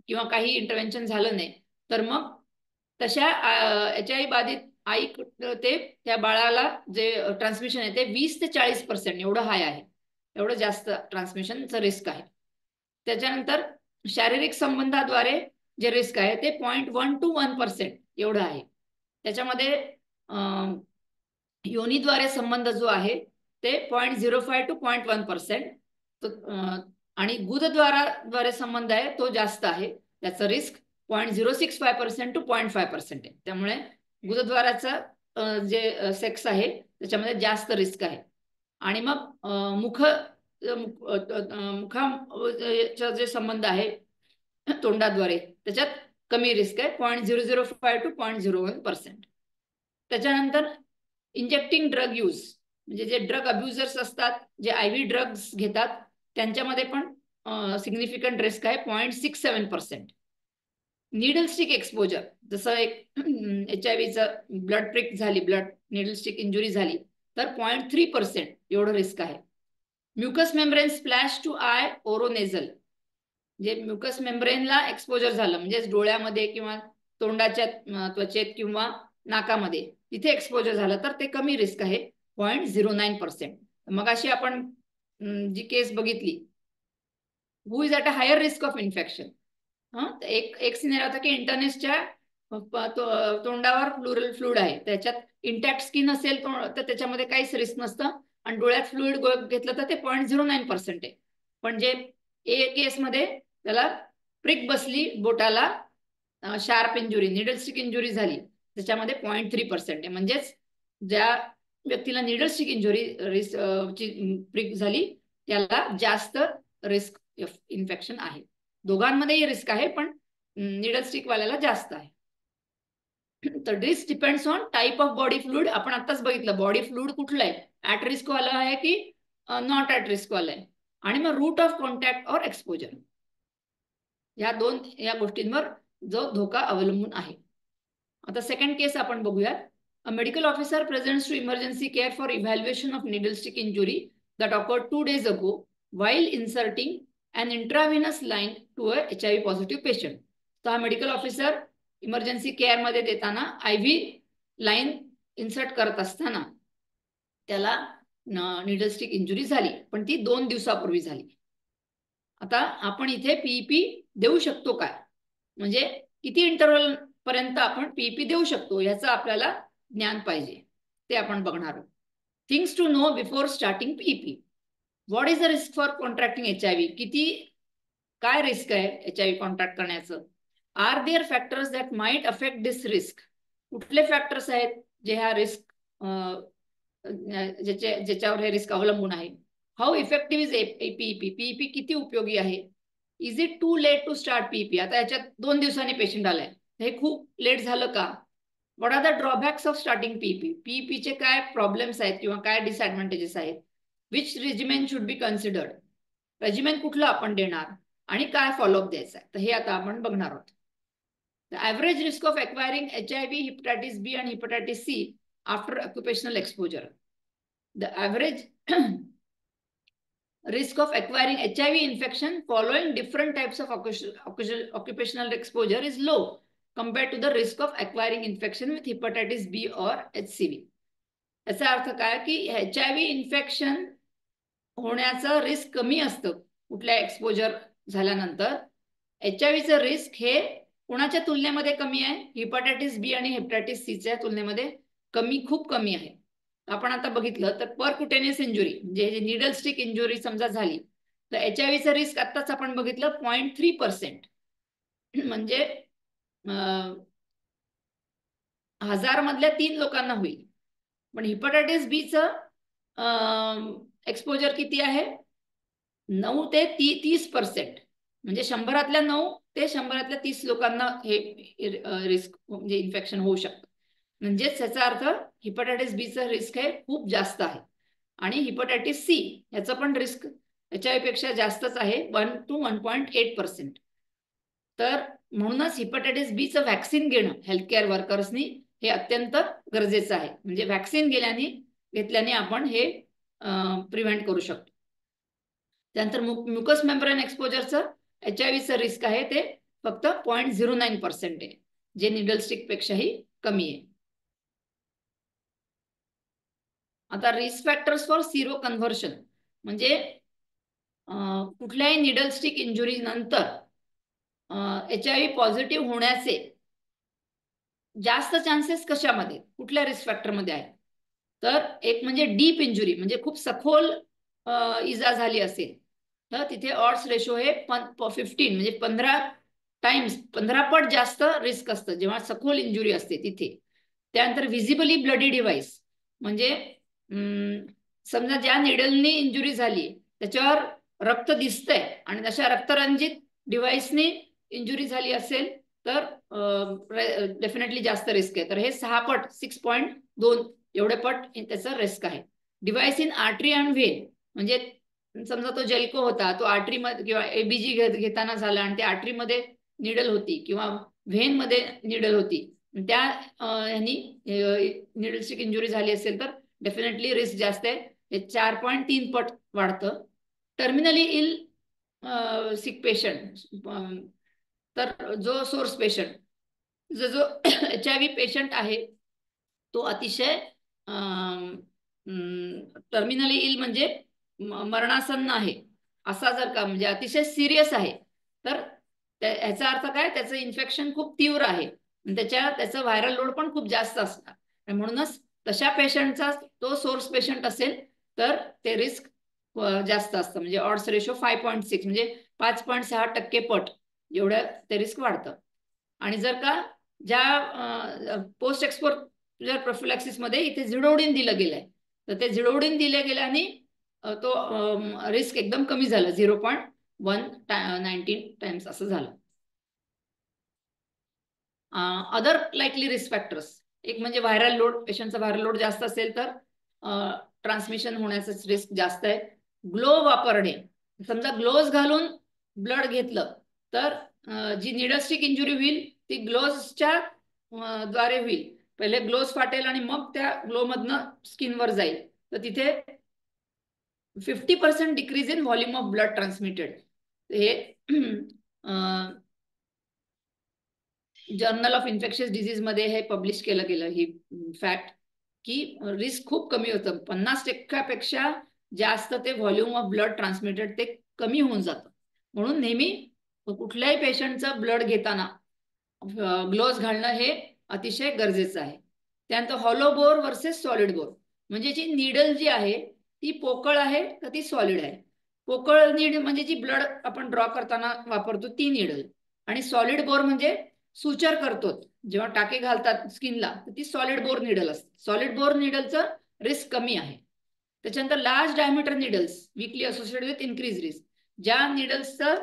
किंवा काही इंटरव्हेन्शन झालं नाही तर मग तशा HIV बाधित आई ते त्या बाळाला जे ट्रान्समिशन आहे ते 20 ते 40% एवढं हाय आहे, एवढं जास्त ट्रान्समिशनचं रिस्क आहे. त्याच्यानंतर शारीरिक संबंधाद्वारे जे रिस्क आहे ते 0.1 to 1% एवढं आहे. त्याच्यामध्ये योनीद्वारे संबंध जो आहे ते 0.05 to 0.1%, आणि गुदद्वारे संबंध आहे तो जास्त आहे, त्याचा रिस्क 0.065% to 0.5% आहे. त्यामुळे गुदद्वाराचा जे सेक्स आहे त्याच्यामध्ये जास्त रिस्क आहे. आणि मग मुखाचे जे संबंध आहे तोंडाद्वारे त्याच्यात कमी रिस्क आहे, 0.005 to 0.01%. त्याच्यानंतर इंजेक्टिंग ड्रग यूज, म्हणजे जे ड्रग अब्युजर्स असतात, जे IV ड्रग्स घेतात, त्यांच्यामध्ये पण सिग्निफिकंट रिस्क आहे, 0.67%. निडल स्टिक एक्सपोजर, जसं एक HIVचं ब्लड प्रिक झाली, ब्लड निडल स्टिक इंजुरी झाली तर 0.3% एवढं रिस्क आहे. Mucous membrane splash to eye oronasal, जे म्युकस मेम्ब्रेनला एक्सपोजर झालं म्हणजे डोळ्यामध्ये किंवा तोंडाच्या त्वचेत किंवा नाकामध्ये तिथे एक्सपोजर झालं तर ते कमी रिस्क आहे, 0.09%. मग अशी आपण जी केस बघितली, who is at a higher risk of infection. एक सिनेरियो होता की इंटर्निस्टच्या तोंडावर प्लुरल फ्लुइड आहे, त्याच्यात इंटॅक्ट स्किन असेल तर त्याच्यामध्ये काहीच रिस्क नसतं आणि डोळ्यात फ्लुइड घेतलं तर ते 0.09% आहे. पण जे केसमध्ये त्याला प्रिक बसली बोटाला, sharp injury, needle stick injury झाली, त्याच्यामध्ये 0.3% आहे. म्हणजेच ज्या व्यक्तीला निडल स्टिक इंजुरी प्रिक झाली त्याला जास्त रिस्क ऑफ इन्फेक्शन आहे. दोघांमध्येही रिस्क आहे पण निडल स्टिक वाल्याला जास्त आहे. तर risk depends on type of body fluid. आपण आताच बघितलं बॉडी फ्लुइड कुठलं आहे, ॲट रिस्क वाला आहे की नॉट ॲट रिस्क वाला आहे, आणि मग रूट ऑफ कॉन्टॅक्ट और एक्सपोजर, या गोष्टींवर जो धोका अवलंबून आहे. आता सेकंड केस आपण बघूयात. A medical officer presents to emergency care for evaluation of needle stick injury that occurred 2 days ago while inserting an intravenous line to a HIV positive patient. तर हा मेडिकल ऑफिसर इमर्जन्सी केअर मध्ये देताना IV line insert करत असताना त्याला needle stick injury झाली, पण ती 2 दिवसापूर्वी झाली. आता आपण इथे PEP देऊ शकतो काय, म्हणजे किती इंटरव्हल पर्यंत आपण PEP देऊ शकतो याचं आपल्याला ज्ञान पाहिजे, ते आपण बघणार आहोत. Things to know before starting PEP. What is the risk for contracting HIV? काय रिस्क आहे HIV कॉन्ट्रॅक्ट करण्याचं? Are there factors that might affect this risk? कुठले फॅक्टर्स आहेत जे ह्या रिस्क ज्याच्यावर हे रिस्क अवलंबून आहे? How effective is PEP? PEP किती उपयोगी आहे? Is it too late to start PEP? आता याच्यात 2 दिवसांनी पेशंट आलाय, हे खूप लेट झालं का? What are the drawbacks of starting PEP? PEPचे काय प्रॉब्लेम्स आहेत किंवा काय डिसएडव्हान्टेजेस आहेत? Which regimen should be considered? Regimen कुठलं आपण देणार आणि काय फॉलोअप द्यायचा आहे, तर हे आता आपण बघणार आहोत. The average risk of acquiring HIV, hepatitis B and hepatitis C after occupational exposure. The average risk of acquiring HIV infection following different types of occupational exposure is low compared to the risk of acquiring infection with hepatitis B or HCV. याचा अर्थ काय की HIV infection होण्याचं risk कमी असतं कुठल्या exposure झाल्यानंतर. HIVचं risk हे कोणाच्या तुलनेमध्ये कमी आहे? हेपॅटायटिस बी आणि हेपॅटायटिस सीच्या तुलनेमध्ये खूप कमी आहे. आपण आता बघितलं तर परक्युटेनियस इंजुरी म्हणजे निडल स्टिक इंजुरी समजा झाली तर HIVचं रिस्क आत्ताच आपण बघितलं 0.3%, म्हणजे 1000 मधल्या 3 लोकांना होईल. पण हेपॅटायटिस बीचं एक्सपोजर किती आहे? 9 ते 30%, म्हणजे 100तल्या 9 ते 100तल्या 30 लोकांना हे रिस्क म्हणजे इन्फेक्शन होऊ शकतं. म्हणजेच याचा अर्थ हेपॅटायटिस बीचं रिस्क हे खूप जास्त आहे. आणि हेपॅटायटिस सी याचं पण रिस्क HIV पेक्षा जास्तच आहे, 1 to 1.8%. तर म्हणूनच हेपॅटायटिस बीचं व्हॅक्सिन घेणं हेल्थकेअर वर्कर्सनी हे अत्यंत गरजेचं आहे. म्हणजे व्हॅक्सिन घेतल्याने आपण हे प्रिव्हेंट करू शकतो. त्यानंतर म्युकस मेम्ब्रेन एक्सपोजरचं HIVचं रिस्क आहे ते फक्त 0.09% आहे, जे निडल स्टिक पेक्षाही कमी आहे. आता risk factors for sero conversion म्हणजे कुठल्याही निडल स्टिक इंजुरी नंतर HIV पॉझिटिव्ह होण्याचे जास्त चान्सेस कशामध्ये, कुठल्या रिस्क फॅक्टरमध्ये आहे? तर एक म्हणजे डीप इंजुरी, म्हणजे खूप सखोल इजा झाली असेल तर तिथे ऑड्स रेशो हे 15 म्हणजे 15 पट जास्त रिस्क असतं जेव्हा सखोल इंजुरी असते तिथे. त्यानंतर व्हिजिबली ब्लडी डिव्हाइस म्हणजे समजा ज्या निडलनी इंजुरी झाली त्याच्यावर रक्त दिसतंय आणि तशा रक्तरंजित डिव्हाइसनी इंजुरी झाली असेल तर डेफिनेटली जास्त रिस्क आहे. तर हे 6.2 एवढे पट त्याचं रिस्क आहे. Device in artery and when म्हणजे समजा तो जेल्को होता, तो आर्टरीमध्ये किंवा ABG घेताना झाला आणि त्या आर्टरीमध्ये निडल होती किंवा व्हेनमध्ये निडल होती, त्या ह्यांनी निडल स्टिक इंजुरी झाली असेल तर डेफिनेटली रिस्क जास्त आहे, हे 4.3 पट वाढतं. टर्मिनली इल सिक पेशंट तर जो सोर्स पेशंट जो HIV पेशंट आहे तो अतिशय टर्मिनली इल म्हणजे मरणासन्न आहे असा जर का म्हणजे अतिशय सिरियस आहे तर याचा अर्थ काय, त्याचं इन्फेक्शन खूप तीव्र आहे, त्याचं व्हायरल लोड पण खूप जास्त असणार. म्हणूनच तशा पेशंटचा तो सोर्स पेशंट असेल तर ते रिस्क जास्त असतं, म्हणजे ऑड्स रेशो 5.6 म्हणजे 5.6% पट एवढं ते रिस्क वाढतं. आणि जर का ज्या पोस्ट एक्सपोजर प्रोफिलॅक्सिस मध्ये इथे झिडोडिन दिलं गेलंय तर ते झिडोडिन दिल्या गेल्याने तो रिस्क एकदम कमी झाला, 0.119 टाइम्स असं झालं. अदर लाईकली रिस्क फॅक्टर्स एक म्हणजे व्हायरल लोड, पेशंटचा व्हायरल लोड जास्त असेल तर ट्रान्समिशन होण्याचं रिस्क जास्त आहे. ग्लोव्ह वापरणे, समजा ग्लोव्ज घालून ब्लड घेतलं तर जी निडल स्टिक इंजुरी होईल ती ग्लोव्जच्या द्वारे होईल. पहिले ग्लोव्ज फाटेल आणि मग त्या ग्लोव्हमधनं स्किनवर जाईल तर तिथे 50% decrease in volume of blood transmitted, हे जर्नल ऑफ इन्फेक्शियस डिझीज मध्ये हे पब्लिश केलं गेलं ही फॅक्ट, की रिस्क खूप कमी होतं. 50%पेक्षा जास्त ते व्हॉल्यूम ऑफ ब्लड ट्रान्समिटेड ते कमी होऊन जातं. म्हणून नेहमी कुठल्याही पेशंटचं ब्लड घेताना ग्लोव्ज घालणं हे अतिशय गरजेचं आहे. त्यानंतर hollow bore versus solid bore, म्हणजे जी निडल जी आहे ती पोकळ आहे का ती सॉलिड आहे. पोकळ नीड म्हणजे जी ब्लड आपण ड्रॉ करताना वापरतो ती निडल, आणि सॉलिड बोर म्हणजे सुचर करतो जेव्हा टाके घालतात स्किनला, तर ती सॉलिड बोर निडल असते. सॉलिड बोर निडलचं रिस्क कमी आहे. त्याच्यानंतर large diameter needles weekly associated with increase risk, ज्या निडल्सचं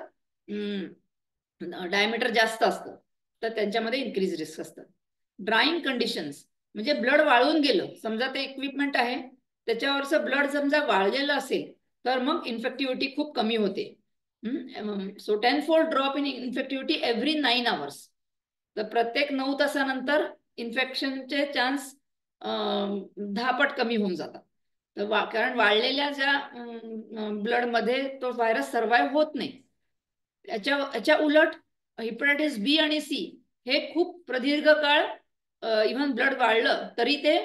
डायमीटर जास्त असतं तर त्यांच्यामध्ये इन्क्रीज रिस्क असतं. ड्राईंग कंडिशन्स म्हणजे ब्लड वाळून गेलं, समजा ते इक्विपमेंट आहे त्याच्यावरचं ब्लड समजा वाळलेलं असेल तर मग इन्फेक्टिव्हिटी खूप कमी होते. So 10-fold drop in infectivity every 9 hours. तर प्रत्येक 9 तासानंतर इन्फेक्शनचे चान्स 10 पट कमी होऊन जातात. तर कारण वाळलेल्या ज्या ब्लडमध्ये तो व्हायरस सर्व्हाइव्ह होत नाही. याच्या उलट हेपॅटायटिस बी आणि सी हे खूप प्रदीर्घ काळ इव्हन ब्लड वाढलं तरी ते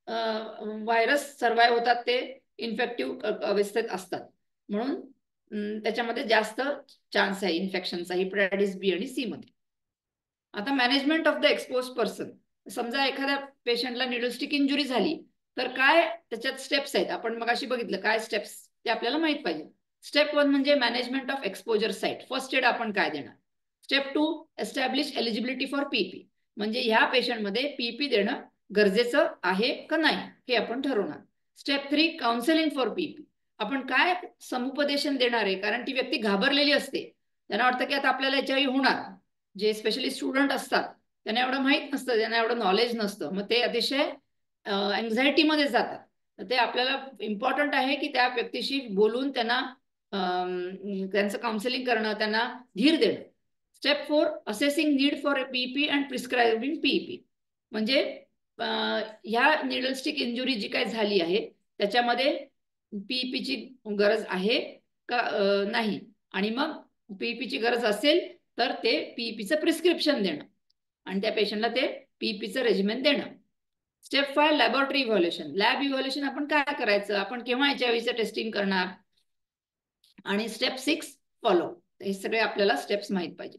व्हायरस सर्व्हाइव्ह होतात, ते इन्फेक्टिव्ह अवस्थेत असतात. म्हणून त्याच्यामध्ये जास्त चान्स आहे इन्फेक्शनचा हेपॅटायटिस बी आणि सी मध्ये. आता management of the expose person, समजा एखाद्या पेशंटला निडलस्टिक इंजुरी झाली तर काय त्याच्यात स्टेप्स आहेत, आपण मगाशी बघितलं काय स्टेप्स ते आपल्याला माहित पाहिजे. स्टेप 1 म्हणजे management of exposure site, first aid आपण काय देणार. स्टेप 2 एस्टॅब्लिश एलिजिबिलिटी फॉर पीपी, म्हणजे ह्या पेशंटमध्ये पीपी देणं गरजेचं आहे का नाही हे आपण ठरवणार. स्टेप 3 काउन्सिलिंग फॉर पीपी, आपण काय समुपदेशन देणार आहे, कारण ती व्यक्ती घाबरलेली असते, त्यांना वाटतं की आता आपल्याला HIV होणार. जे स्पेशली स्टुडंट असतात त्यांना एवढं माहीत नसतं, त्यांना एवढं नॉलेज नसतं, मग ते अतिशय अँझायटीमध्ये जातात. तर ते आपल्याला इम्पॉर्टंट आहे की त्या व्यक्तीशी बोलून त्यांना त्यांचं काउन्सिलिंग करणं, त्यांना धीर देणं. स्टेप 4 असेसिंग नीड फॉर पीपी अँड प्रिस्क्रायबिंग पीपी, म्हणजे ह्या निडलस्टिक इंजुरी जी काही झाली आहे त्याच्यामध्ये पीपीची गरज आहे का नाही, आणि मग पीपीची गरज असेल तर ते पीपीचं प्रिस्क्रिप्शन देणं आणि त्या पेशंटला ते पीपीचं रेजिमेन देणं. Step 5 laboratory evaluation, lab evaluation आपण काय करायचं, आपण केव्हा HIVचं टेस्टिंग करणार. आणि स्टेप 6 फॉलो, हे सगळे आपल्याला स्टेप्स माहित पाहिजे.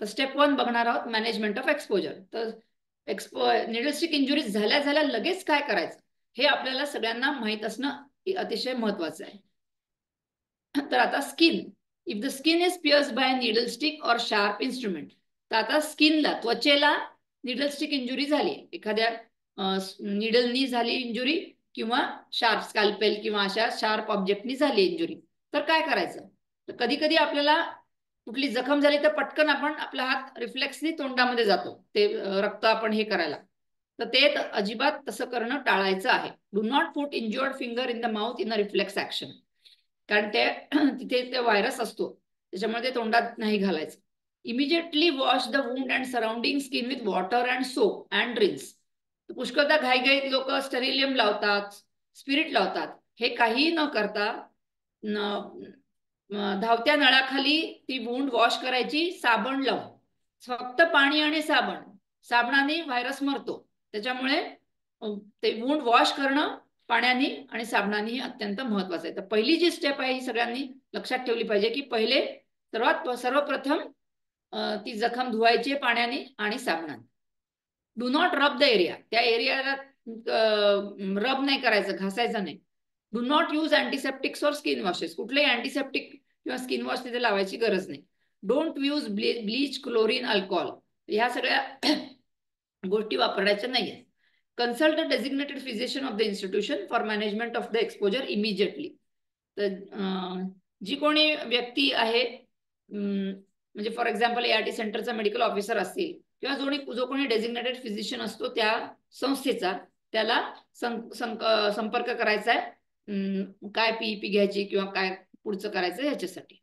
तर स्टेप 1 बघणार आहोत मॅनेजमेंट ऑफ एक्सपोजर. तर निडलस्टिक इंजुरी झाल्या लगेच काय करायचं हे आपल्याला सगळ्यांना माहित असणं अतिशय महत्वाचं आहे. तर आता skin, if the skin is pierced by needle stick or sharp instrument, तर आता स्किनला त्वचेला नीडल स्टिक इंजुरी झाली, एखाद्या नीडलनी झाली इंजुरी किंवा शार्प स्कॅल्पेल किंवा अशा शार्प ऑब्जेक्टनी झाली इंजुरी, तर काय करायचं. तर कधी कधी आपल्याला कुठली जखम झाली तर पटकन आपण आपला हात रिफ्लेक्सनी तोंडामध्ये जातो ते रक्त आपण हे करायला, तर ते अजिबात तसं करणं टाळायचं आहे. Do not put injured finger in the mouth in a reflex action, कारण ते तिथे ते व्हायरस असतो त्याच्यामुळे ते तोंडात नाही घालायचं. Immediately wash the wound and surrounding skin with water and soap and rinse. पुष्कळदा घाईघाईत लोक स्टेरिलियम लावतात, स्पिरिट लावतात, हे काही न करता धावत्या नळाखाली ती वुंड वॉश करायची साबण लावून, फक्त पाणी आणि साबणाने व्हायरस मरतो. त्याच्यामुळे ते वुंड वॉश करणं पाण्याने आणि साबणाने अत्यंत महत्वाचं आहे. तर पहिली जी स्टेप आहे ही सगळ्यांनी लक्षात ठेवली पाहिजे की पहिले सर्वप्रथम ती जखम धुवायची पाण्याने आणि साबणाने. डू नॉट रब द एरिया, त्या एरियाला रब नाही करायचं, घासायचं नाही. डू नॉट यूज अँटीसेप्टिक्स और स्किन वॉशेस, कुठलेही अँटीसेप्टिक किंवा स्किन वॉश तिथे लावायची गरज नाही. Don't use bleach, chlorine, alcohol, ह्या सगळ्या गोष्टी वापरायच्या नाही आहेत. Consult the designated physician of the institution for management of the exposure immediately. तर जी कोणी व्यक्ती आहे, म्हणजे फॉर एक्झाम्पल ART सेंटरचा मेडिकल ऑफिसर असतील किंवा जो कोणी डेझिग्नेटेड फिजिशियन असतो त्या संस्थेचा, त्याला संपर्क करायचा आहे काय पीपी घ्यायची किंवा काय पुढचं करायचं ह्याच्यासाठी.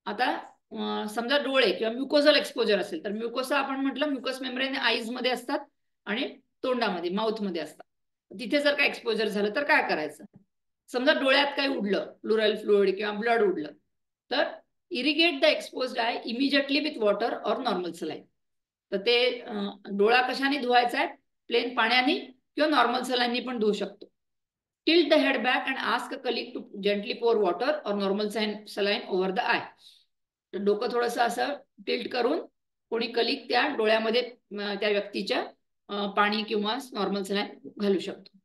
आता समजा डोळे किंवा म्युकोझल एक्सपोजर असेल तर म्युकोसा आपण म्हटलं म्युकस मेम्ब्रेन आईज मध्ये असतात आणि तोंडामध्ये माउथ मध्ये असतात. तिथे जर काय एक्सपोजर झालं तर काय करायचं. समजा डोळ्यात काही उडलं, प्लुरल फ्लुइड किंवा ब्लड उडलं, तर irrigate the exposed I immediately with water or normal saline. तर ते डोळा कशाने धुवायचा आहे, प्लेन पाण्याने किंवा नॉर्मल सलाईननी पण धुवू शकतो. Tilt the head back and ask a colleague to gently pour water or normal saline over the eye. डोकं थोडंसं असं टिल्ट करून कोणी कलिग त्या डोळ्यामध्ये त्या व्यक्तीच्या पाणी किंवा नॉर्मल सलाईन घालू शकतो,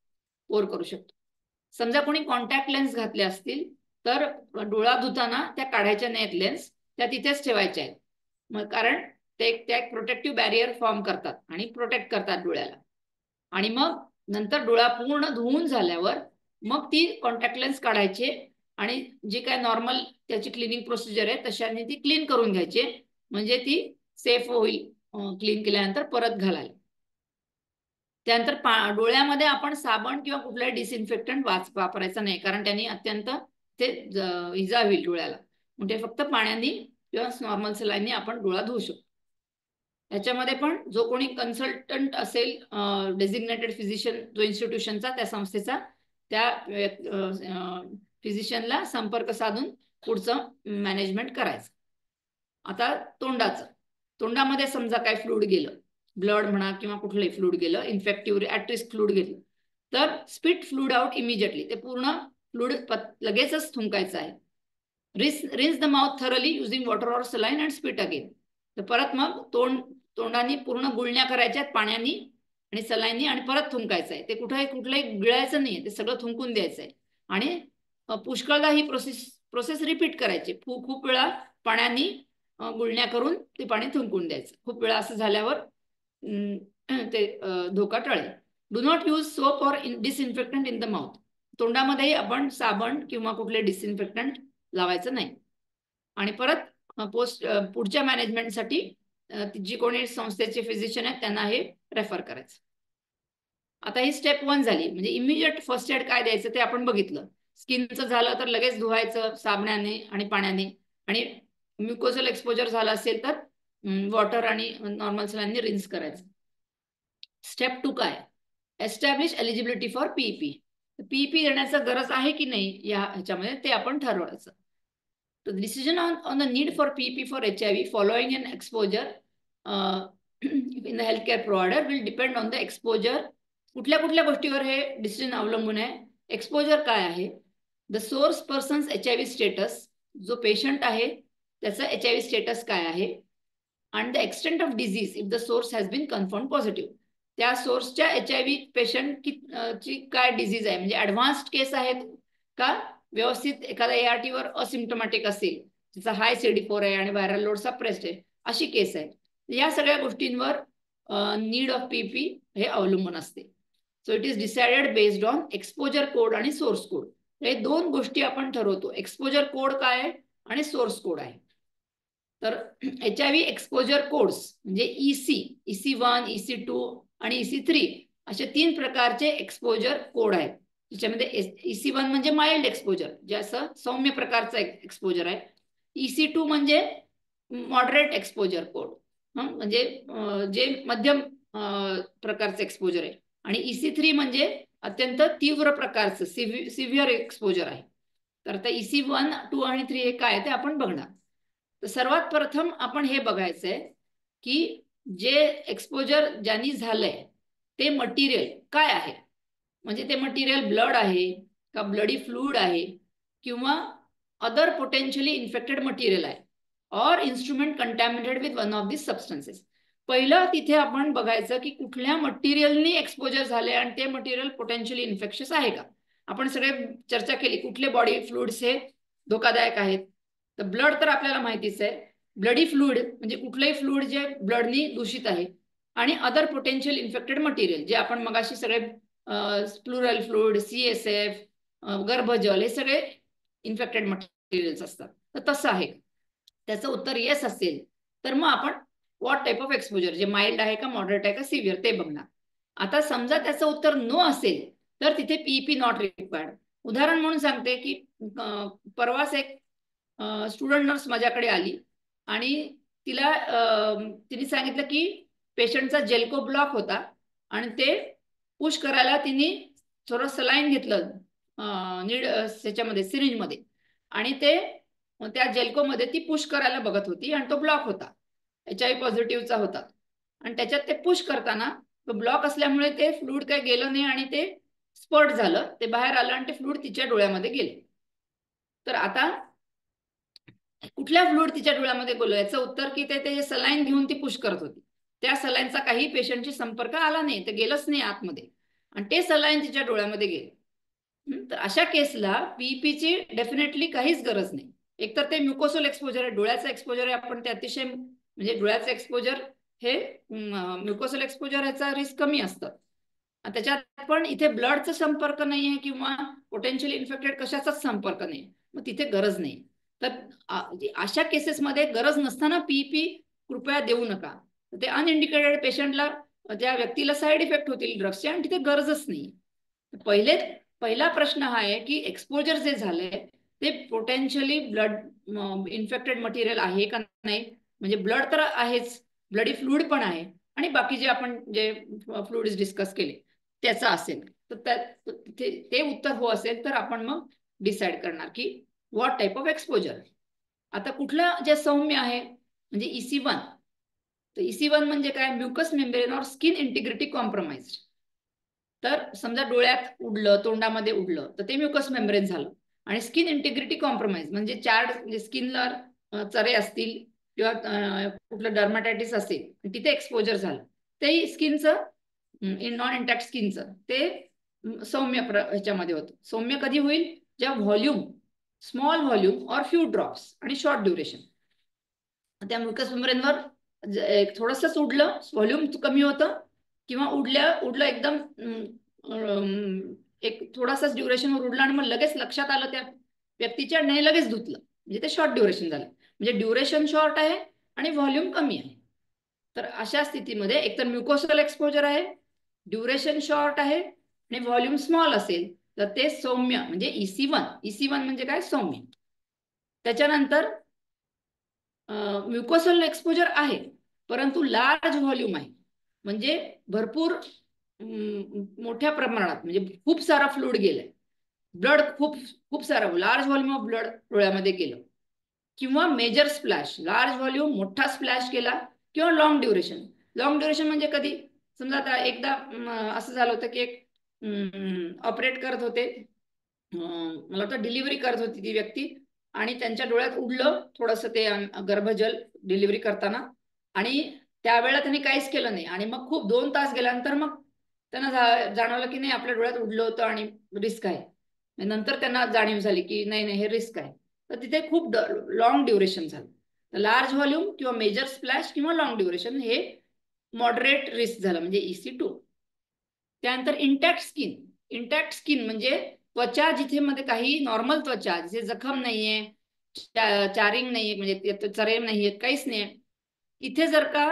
पोर करू शकतो. समजा कोणी कॉन्टॅक्ट लेन्स घातले असतील तर डोळा धुताना त्या काढायच्या नाहीत लेन्स, त्या तिथेच ठेवायच्या आहेत. मग कारण ते त्या प्रोटेक्टिव्ह बॅरियर फॉर्म करतात आणि प्रोटेक्ट करतात डोळ्याला. आणि मग नंतर डोळा पूर्ण धुवून झाल्यावर मग ती कॉन्टॅक्ट लेन्स काढायचे आणि जी काय नॉर्मल त्याची क्लिनिंग प्रोसिजर आहे तशाने ती क्लीन करून घ्यायची, म्हणजे ती सेफ होईल क्लीन केल्यानंतर परत घालायला. त्यानंतर डोळ्यामध्ये आपण साबण किंवा कुठलाही डिसइन्फेक्टंट वापरायचं नाही, कारण त्यांनी अत्यंत ते इजा होईल डोळ्याला. म्हणजे फक्त पाण्याने किंवा नॉर्मल सलाईनने आपण डोळा धुवू शकतो. याच्यामध्ये पण जो कोणी कन्सल्टंट असेल, डेझिग्नेटेड फिजिशियन जो इन्स्टिट्यूशनचा त्या संस्थेचा, त्या फिजिशियनला संपर्क साधून पुढचं मॅनेजमेंट करायचं. आता तोंडामध्ये समजा काय फ्लूइड गेलं, ब्लड म्हणा किंवा कुठलंही फ्लूइड गेलं, इन्फेक्टिव्ह ॲट-रिस्क फ्लूइड गेलं, तर स्पिट फ्लूइड आउट इमिजिएटली. ते पूर्ण फ्लूइड लगेचच थुंकायचं आहे. Rinse the mouth thoroughly using water और सलाईन अँड स्पिट अगेन. तर परत मग तोंडाने पूर्ण गुळण्या करायच्या पाण्याने आणि सलाईननी आणि परत थुंकायचं आहे. ते कुठलंही गिळायचं नाही, ते सगळं थुंकून द्यायचं आहे. आणि पुष्कळदा ही प्रोसेस रिपीट करायची. खूप वेळा पाण्याने गुळण्या करून ते पाणी थुंकून द्यायचं. खूप वेळा असं झाल्यावर ते धोका टळेल. डू नॉट यूज सोप और डिसइन्फेक्टंट इन द माउथ. तोंडामध्ये आपण साबण किंवा कुठले डिसइन्फेक्टंट लावायचं नाही. आणि परत पुढच्या मॅनेजमेंटसाठी जी कोणी संस्थेचे फिजिशियन आहेत त्यांना हे रेफर करायचं. आता ही स्टेप 1 झाली. म्हणजे इमिजिएट फर्स्ट एड काय द्यायचं ते आपण बघितलं. स्किनचं झालं तर लगेच धुवायचं साबणाने आणि पाण्याने, आणि म्युकोझल एक्सपोजर झालं असेल तर वॉटर आणि नॉर्मल सलाईनने रिन्स करायचं. स्टेप 2 काय, establish eligibility for PEP. PEP देण्याचं गरज आहे की नाही या ह्याच्यामध्ये ते आपण ठरवायचं. The decision on the need for PP for HIV following an exposure in the healthcare provider will depend on the exposure. कुठल्या गोष्टीवर हे डिसिजन अवलंबून आहे. एक्सपोजर काय आहे, the source persons HIV status, जो पेशंट आहे त्याचा HIV स्टेटस काय आहे, and the extent of disease if the source has been confirmed positive. त्या सोर्सच्या HIV पेशंट ची काय डिझीज आहे, म्हणजे ॲडव्हान्स्ड केस आहेत का, व्यवस्थित एखादा ART वर असिम्प्टोमॅटिक असेल, तिचा हाय CD4 आहे आणि व्हायरल लोड सप्रेस्ड आहे, अशी केस आहे. या सगळ्या गोष्टींवर नीड ऑफ PP हे अवलंबून असते. So it is decided based on exposure code आणि सोर्स कोड. हे दोन गोष्टी आपण ठरवतो, एक्सपोजर कोड काय आहे आणि सोर्स कोड आहे. तर HIV एक्सपोजर कोड्स म्हणजे EC1, EC2 आणि EC3 असे 3 प्रकारचे एक्सपोजर कोड आहेत. त्याच्यामध्ये EC1 म्हणजे माइल्ड एक्सपोजर, जे असं सौम्य प्रकारचं एक्सपोजर आहे. EC2 म्हणजे मॉडरेट एक्सपोजर कोड, म्हणजे जे मध्यम प्रकारचं एक्सपोजर आहे. आणि EC3 म्हणजे अत्यंत तीव्र प्रकारचं सिव्हिअर एक्सपोजर आहे. तर आता EC1, 2 आणि 3 हे काय ते आपण बघणार. तर सर्वात प्रथम आपण हे बघायचंय की जे एक्सपोजर ज्यांनी झालंय ते मटेरियल काय आहे. म्हणजे ते मटेरियल ब्लड आहे का, ब्लडी फ्लूइड आहे किंवा अदर पोटेन्शियली इन्फेक्टेड मटेरियल आहे, और instrument contaminated with one of this substances. पहिलं तिथे आपण बघायचं की कुठल्या मटेरियलनी एक्सपोजर झाले आणि ते मटेरियल पोटेन्शियली इन्फेक्शियस आहे का. आपण सगळे चर्चा केली कुठले बॉडी फ्लुइड्स हे धोकादायक आहेत. तर ब्लड तर आपल्याला माहितीच आहे. ब्लडी फ्लुइड म्हणजे कुठलंही फ्लुइड जे ब्लडनी दूषित आहे, आणि अदर पोटेन्शियल इन्फेक्टेड मटेरियल जे आपण मगाशी सगळे प्लुरल फ्लुइड, CSF, गर्भजल हे सगळे इन्फेक्टेड मटेरियल्स असतात. तर तसं आहे. त्याचं उत्तर येस असेल तर मग आपण व्हॉट टाईप ऑफ एक्सपोजर, जे माइल्ड आहे का, मॉडरेट आहे का, सिव्हिअर, ते बघणार. आता समजा त्याचं उत्तर नो असेल तर तिथे PEP नॉट रिक्वायर्ड. उदाहरण म्हणून सांगते की परवाच एक स्टुडंट नर्स माझ्याकडे आली आणि तिने सांगितलं की पेशंटचा जेल्को ब्लॉक होता आणि ते पुश करायला तिने थोडं सलाईन घेतलं त्याच्यामध्ये सिरिंजमध्ये, आणि ते त्या जेल्कोमध्ये ती पुश करायला बघत होती आणि तो ब्लॉक होता, HIV पॉझिटिव्हचा होता. आणि त्याच्यात ते पुश करताना तो ब्लॉक असल्यामुळे ते फ्लूइड काही गेलं नाही आणि ते स्पर्ट झालं, ते बाहेर आलं आणि ते फ्लूइड तिच्या डोळ्यामध्ये गेले. तर आता कुठल्या फ्लूइड तिच्या डोळ्यामध्ये गेलं याचं उत्तर की ते सलाईन घेऊन ती पुश करत होती. त्या सलाईनचा काही पेशंटशी संपर्क आला नाही, ते गेलंच नाही आतमध्ये आणि ते सलाईन तिच्या डोळ्यामध्ये गेले. तर अशा केसला पीईपीची डेफिनेटली काहीच गरज नाही. एकतर ते म्युकोसल एक्सपोजर आहे, डोळ्याचं एक्सपोजर आहे, आपण ते अतिशय म्हणजे डोळ्याचं एक्सपोजर हे म्युकोसल एक्सपोजर याचा रिस्क कमी असतं. त्याच्यात पण इथे ब्लडचा संपर्क नाहीये किंवा पोटेन्शियली इन्फेक्टेड कशाचाच संपर्क नाही, मग तिथे गरज नाही. तर अशा केसेसमध्ये गरज नसताना पीईपी कृपया देऊ नका. ते अनइंडिकेटेड पेशंटला, त्या व्यक्तीला साईड इफेक्ट होतील ड्रग्सचे आणि तिथे गरजच नाही. पहिला प्रश्न हा आहे की एक्सपोजर जे झालंय ते पोटेन्शियली ब्लड इन्फेक्टेड मटेरियल आहे का नाही. म्हणजे ब्लड तर आहेच, ब्लडी फ्लूइड पण आहे आणि बाकी जे आपण जे फ्लुइड्स डिस्कस केले त्याचा असेल तर ते उत्तर हो असेल तर आपण मग डिसाईड करणार की व्हॉट टाईप ऑफ एक्सपोजर. आता कुठलं जे सौम्य आहे म्हणजे EC1. तर EC1 म्हणजे काय, म्युकस मेम्ब्रेन और स्किन इंटिग्रिटी कॉम्प्रोमाइज्ड. तर समजा डोळ्यात उडलं, तोंडामध्ये उडलं तर ते म्युकस मेम्ब्रेन झालं. आणि स्किन इंटिग्रिटी कॉम्प्रोमाइज म्हणजे चार्ड स्किनला चरे असतील किंवा कुठलं डर्माटायटिस असेल तिथे एक्सपोजर झालं, ते स्किनचं नॉन इंटॅक्ट स्किनचं ते सौम्य ह्याच्यामध्ये होतं. सौम्य कधी होईल, जेव्हा व्हॉल्यूम स्मॉल व्हॉल्यूम और फ्यू ड्रॉप्स आणि शॉर्ट ड्युरेशन. त्या म्युकस मेम्ब्रेनवर थोडंसंच उडलं, व्हॉल्यूम कमी होतं किंवा उडलं एकदम एक थोडासाच ड्युरेशनवर उडलं आणि मग लगेच लक्षात आलं त्या व्यक्तीच्या आणि लगेच धुतलं, म्हणजे ते शॉर्ट ड्युरेशन झालं. म्हणजे ड्युरेशन शॉर्ट आहे आणि व्हॉल्यूम कमी आहे. तर अशा स्थितीमध्ये एकतर म्युकोसल एक्सपोजर आहे, ड्युरेशन शॉर्ट आहे आणि व्हॉल्यूम स्मॉल असेल तर ते सौम्य म्हणजे EC1 म्हणजे काय, सौम्य. त्याच्यानंतर म्युकोसल एक्सपोजर आहे परंतु लार्ज व्हॉल्यूम आहे, म्हणजे भरपूर मोठ्या प्रमाणात म्हणजे खूप सारा फ्लूइड गेलाय, ब्लड खूप सारा लार्ज व्हॉल्यूम ऑफ ब्लड डोळ्यामध्ये गेलं, किंवा मेजर स्प्लॅश, लार्ज व्हॉल्यूम मोठा स्प्लॅश केला, किंवा लॉंग ड्युरेशन. लॉंग ड्युरेशन म्हणजे कधी, समजा आता एकदा असं झालं होतं की एक ऑपरेट करत होते, मला वाटतं डिलिव्हरी करत होती ती व्यक्ती आणि त्यांच्या डोळ्यात उडलं थोडंसं ते गर्भजल डिलिव्हरी करताना आणि त्यावेळेला त्यांनी काहीच केलं नाही आणि मग खूप 2 तास गेल्यानंतर मग त्यांना जाणवलं की नाही आपल्या डोळ्यात उडलं होतं आणि रिस्क आहे. नंतर त्यांना जाणीव झाली की नाही हे रिस्क आहे. तर तिथे खूप लॉंग ड्युरेशन झालं. लार्ज व्हॉल्यूम किंवा मेजर स्प्लॅश किंवा लॉंग ड्युरेशन हे मॉडरेट रिस्क झालं म्हणजे EC2. त्यानंतर इंटॅक्ट स्किन म्हणजे त्वचा जिथे मध्ये काही नॉर्मल त्वचा, जिथे जखम नाहीये, चारिंग नाहीये, म्हणजे चरे नाहीयेत, काहीच नाही, इथे जर का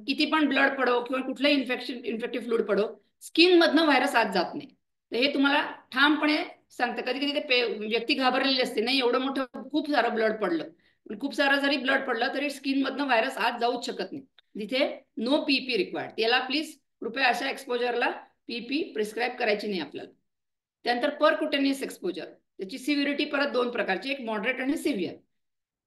किती पण ब्लड पडो किंवा कुठलंही इन्फेक्टिव्ह फ्लूइड पडो, स्किन मधनं व्हायरस आत जात नाही. तर हे तुम्हाला ठामपणे सांगतं. कधी कधी ते व्यक्ती घाबरलेली असते, नाही एवढं मोठं खूप सारं ब्लड पडलं, खूप सारं जरी ब्लड पडलं तरी स्किन मधनं व्हायरस आत जाऊच शकत नाही. तिथे नो पीपी रिक्वायर्ड. त्याला प्लीज कृपया अशा एक्सपोजरला पीपी प्रिस्क्राईब करायची नाही आपल्याला. त्यानंतर परक्युटेनियस एक्सपोजर, त्याची सिव्हिरिटी परत 2 प्रकारची, एक मॉडरेट आणि सिव्हिअर.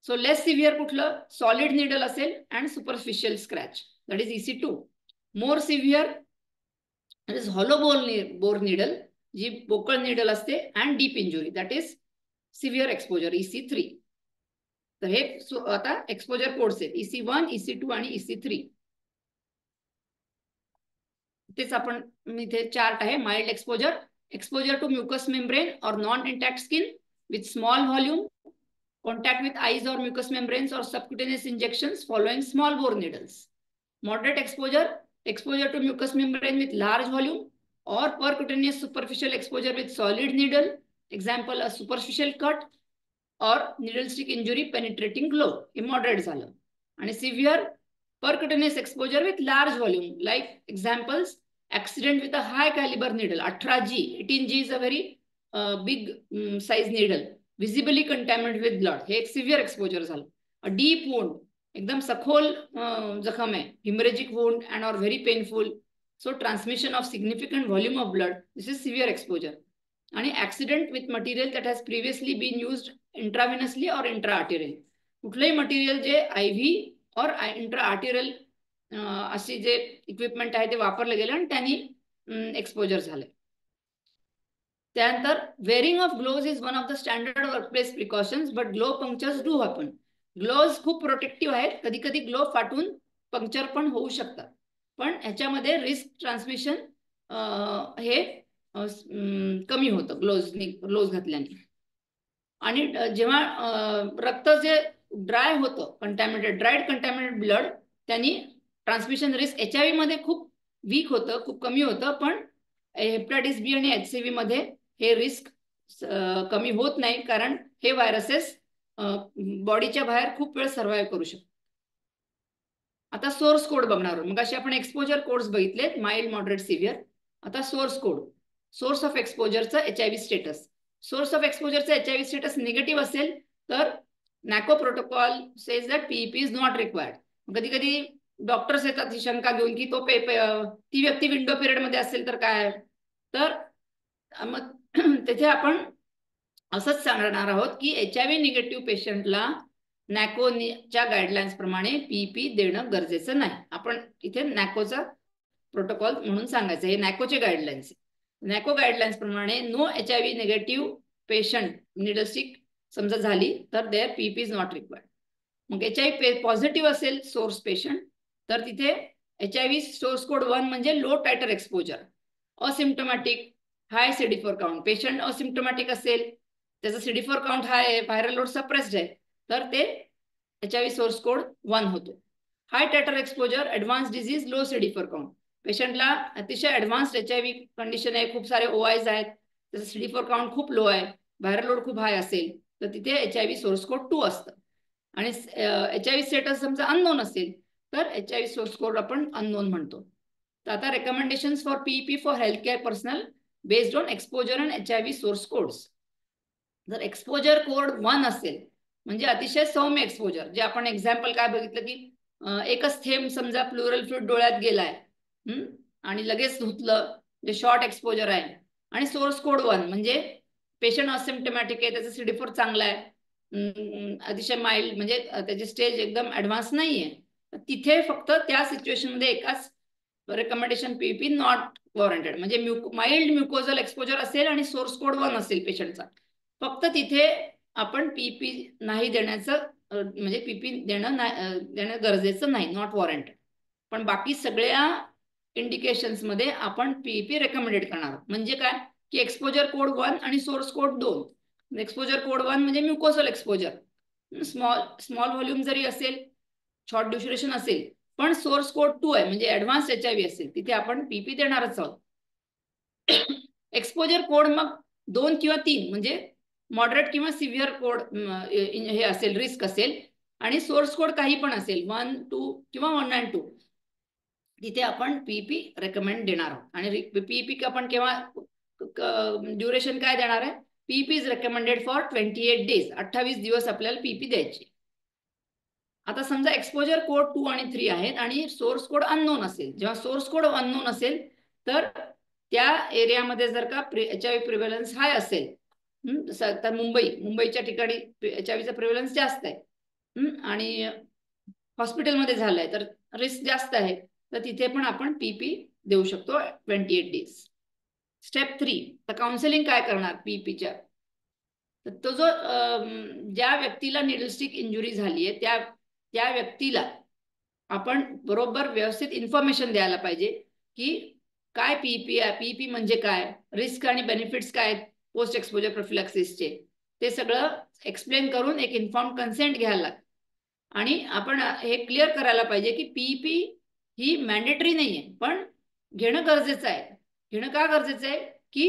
सो लेस सिव्हिअर कुठलं, सॉलिड निडल असेल and superficial scratch, that is EC2. More severe is hollow bore needle, जी पोकळ निडल असते, and deep injury, that is severe exposure EC3. तर हे आता एक्सपोजर कोड्स आहेत, EC1, EC2 आणि EC3. तेच आपण इथे चार्ट आहे. Mild exposure to mucous membrane or non-intact skin with small volume, contact with eyes or mucous membranes or subcutaneous injections following small bore needles. Moderate exposure to mucous membrane with large volume or percutaneous superficial exposure with solid needle, example a superficial cut or needle stick injury penetrating glow, immoderate झालं. आणि severe percutaneous exposure with large volume, like examples accident with a high caliber needle, 18G. 18G is a very big size needle, visibly contaminated with blood, हे एक severe exposure झालं. A deep wound, एकदम सखोल जखम आहे, hemorrhagic wound and or very painful, so transmission of significant volume of blood, this is severe exposure. आणि accident with material that has previously been used इंट्राव्हिनसली और intra आर्टिरियल. कुठलंही material जे IV और intra आर्टिरियल अशी जे इक्विपमेंट आहे ते वापरलं गेलं आणि त्यांनी एक्सपोजर झालं. त्यानंतर wearing of gloves is one of the standard workplace precautions, but glove punctures do happen. Gloves खूप प्रोटेक्टिव्ह आहेत, कधी कधी ग्लोव्ह फाटून पंक्चर पण होऊ शकतात, पण ह्याच्यामध्ये रिस्क ट्रान्समिशन हे कमी होतं ग्लोव्ज घातल्याने. आणि जेव्हा रक्त जे ड्राय होतं ड्राईड कंटॅमिनेटेड ब्लड, त्यांनी ट्रान्समिशन रिस्क HIV मध्ये खूप वीक होतं, खूप कमी होतं, पण हेपॅटायटिस B आणि HCV मध्ये हे रिस्क कमी होत नाही, कारण हे व्हायरसेस बॉडीच्या बाहेर खूप वेळ सर्व्हाइव्ह करू शकतात. आता सोर्स कोड बघणार आहोत. मग असे आपण एक्सपोजर कोड्स बघितलेत, माइल्ड, मॉडरेट, सिव्हिअर. आता सोर्स कोड, सोर्स ऑफ एक्सपोजरचं HIV स्टेटस. सोर्स ऑफ एक्सपोजरचं HIV स्टेटस निगेटिव्ह असेल तर NACO protocol says that PEP is not required. कधी कधी डॉक्टर्स येतात ही शंका घेऊन की ती व्यक्ती विंडो पिरियड मध्ये असेल तर काय, तर मग तिथे आपण असंच सांगणार आहोत की HIV निगेटिव्ह पेशंटला NACOच्या गाईडलाईन्स प्रमाणे PEP देणं गरजेचं नाही. आपण इथे NACOचा प्रोटोकॉल म्हणून सांगायचं, हे NACOचे गाईडलाईन्स. NACO गाईडलाईन्स प्रमाणे no HIV negative patient needlestick समजा झाली तर there PEP is not required. मग HIV पॉझिटिव्ह असेल सोर्स पेशंट तर तिथे HIV सोर्स कोड 1 म्हणजे low titre exposure. Asymptomatic, high CD4 count. Patient asymptomatic असेल, त्याचा CD4 काउंट हाय आहे, व्हायरल लोड सप्रेस्ड आहे, तर ते HIV सोर्स कोड 1 होतो. High titer exposure, advance disease, low CD4 count. पेशंटला अतिशय ॲडव्हान्स्ड HIV कंडिशन आहे, खूप सारे OIs आहेत, त्याचा CD4 काउंट खूप लो आहे, व्हायरल लोड खूप हाय असेल तर तिथे HIV सोर्स कोड 2 असतं. आणि HIV स्टेटस समजा अननोन असेल तर HIV सोर्स कोड आपण अननोन म्हणतो. तर आता recommendations for PEP for health care personal based on exposure and HIV source codes. जर एक्सपोजर कोड 1 असेल म्हणजे अतिशय सौम्य एक्सपोजर, जे आपण एक्झाम्पल काय बघितलं की एकच थेंब समजा प्लुरल फ्लुइड डोळ्यात गेलाय आणि लगेच धुतलं, जे शॉर्ट एक्सपोजर आहे. आणि सोर्स कोड 1 म्हणजे पेशंट असिम्प्टोमॅटिक आहे, त्याचा CD4 चांगला आहे, अतिशय माइल्ड म्हणजे त्याची स्टेज एकदम ॲडव्हान्स नाहीये, तिथे फक्त त्या सिच्युएशन मध्ये एकाच रेकमेंडेशन PEP नॉट वॉरंटेड. म्हणजे माइल्ड म्युकोझल एक्सपोजर असेल आणि सोर्स कोड 1 असेल पेशंटचा, फक्त तिथे आपण PEP नाही देण्याचं म्हणजे PEP देणं गरजेचं नाही, नॉट वॉरंटेड. पण बाकी सगळ्या इंडिकेशन्स मध्ये आपण PEP रेकमेंडेड करणार. म्हणजे काय की एक्सपोजर कोड 1 आणि सोर्स कोड 2. एक्सपोजर कोड 1 म्हणजे म्युकोसल एक्सपोजर, स्मॉल व्हॉल्यूम जरी असेल, शॉर्ट ड्युरेशन असेल, पण सोर्स कोड 2 आहे म्हणजे ॲडव्हान्स HIV असेल, तिथे आपण PEP देणारच आहोत. एक्सपोजर कोड मग 2 किंवा 3 म्हणजे मॉडरेट किंवा सिव्हिअर कोड हे असेल, रिस्क असेल, आणि सोर्स कोड काही पण असेल 1, 2 किंवा 1 and 2, तिथे आपण PEP रेकमेंड देणार आहोत. आणि PEP आपण केव्हा ड्युरेशन काय देणार आहे, PEP is recommended for 28 days, 28 दिवस आपल्याला PEP द्यायची. आता समजा एक्सपोजर कोड 2 आणि 3 आहेत आणि सोर्स कोड अननोन असेल. जेव्हा सोर्स कोड अननोन असेल तर त्या एरियामध्ये जर का HIV प्रिव्हेलन्स हाय असेल, तर मुंबईच्या ठिकाणी HIVचा प्रिव्हेलन्स जास्त आहे आणि हॉस्पिटलमध्ये झालंय तर रिस्क जास्त आहे, तर तिथे पण आपण PEP देऊ शकतो 28 days. स्टेप 3, तर काउन्सिलिंग काय करणार PEPच्या. तर तो जो ज्या व्यक्तीला निडलस्टिक इंजुरी झाली आहे त्या व्यक्तीला आपण बरोबर व्यवस्थित इन्फॉर्मेशन द्यायला पाहिजे की काय PEP आहे, PEP म्हणजे काय, रिस्क आणि बेनिफिट्स काय आहेत पोस्ट एक्सपोजर प्रोफिलॅक्सिसचे, ते सगळं एक्सप्लेन करून एक इन्फॉर्म कन्सेंट घ्यायला लागतं. आणि आपण हे क्लिअर करायला पाहिजे की PEP ही मॅन्डेटरी नाही आहे, पण घेणं गरजेचं आहे. घेणं का गरजेचं आहे की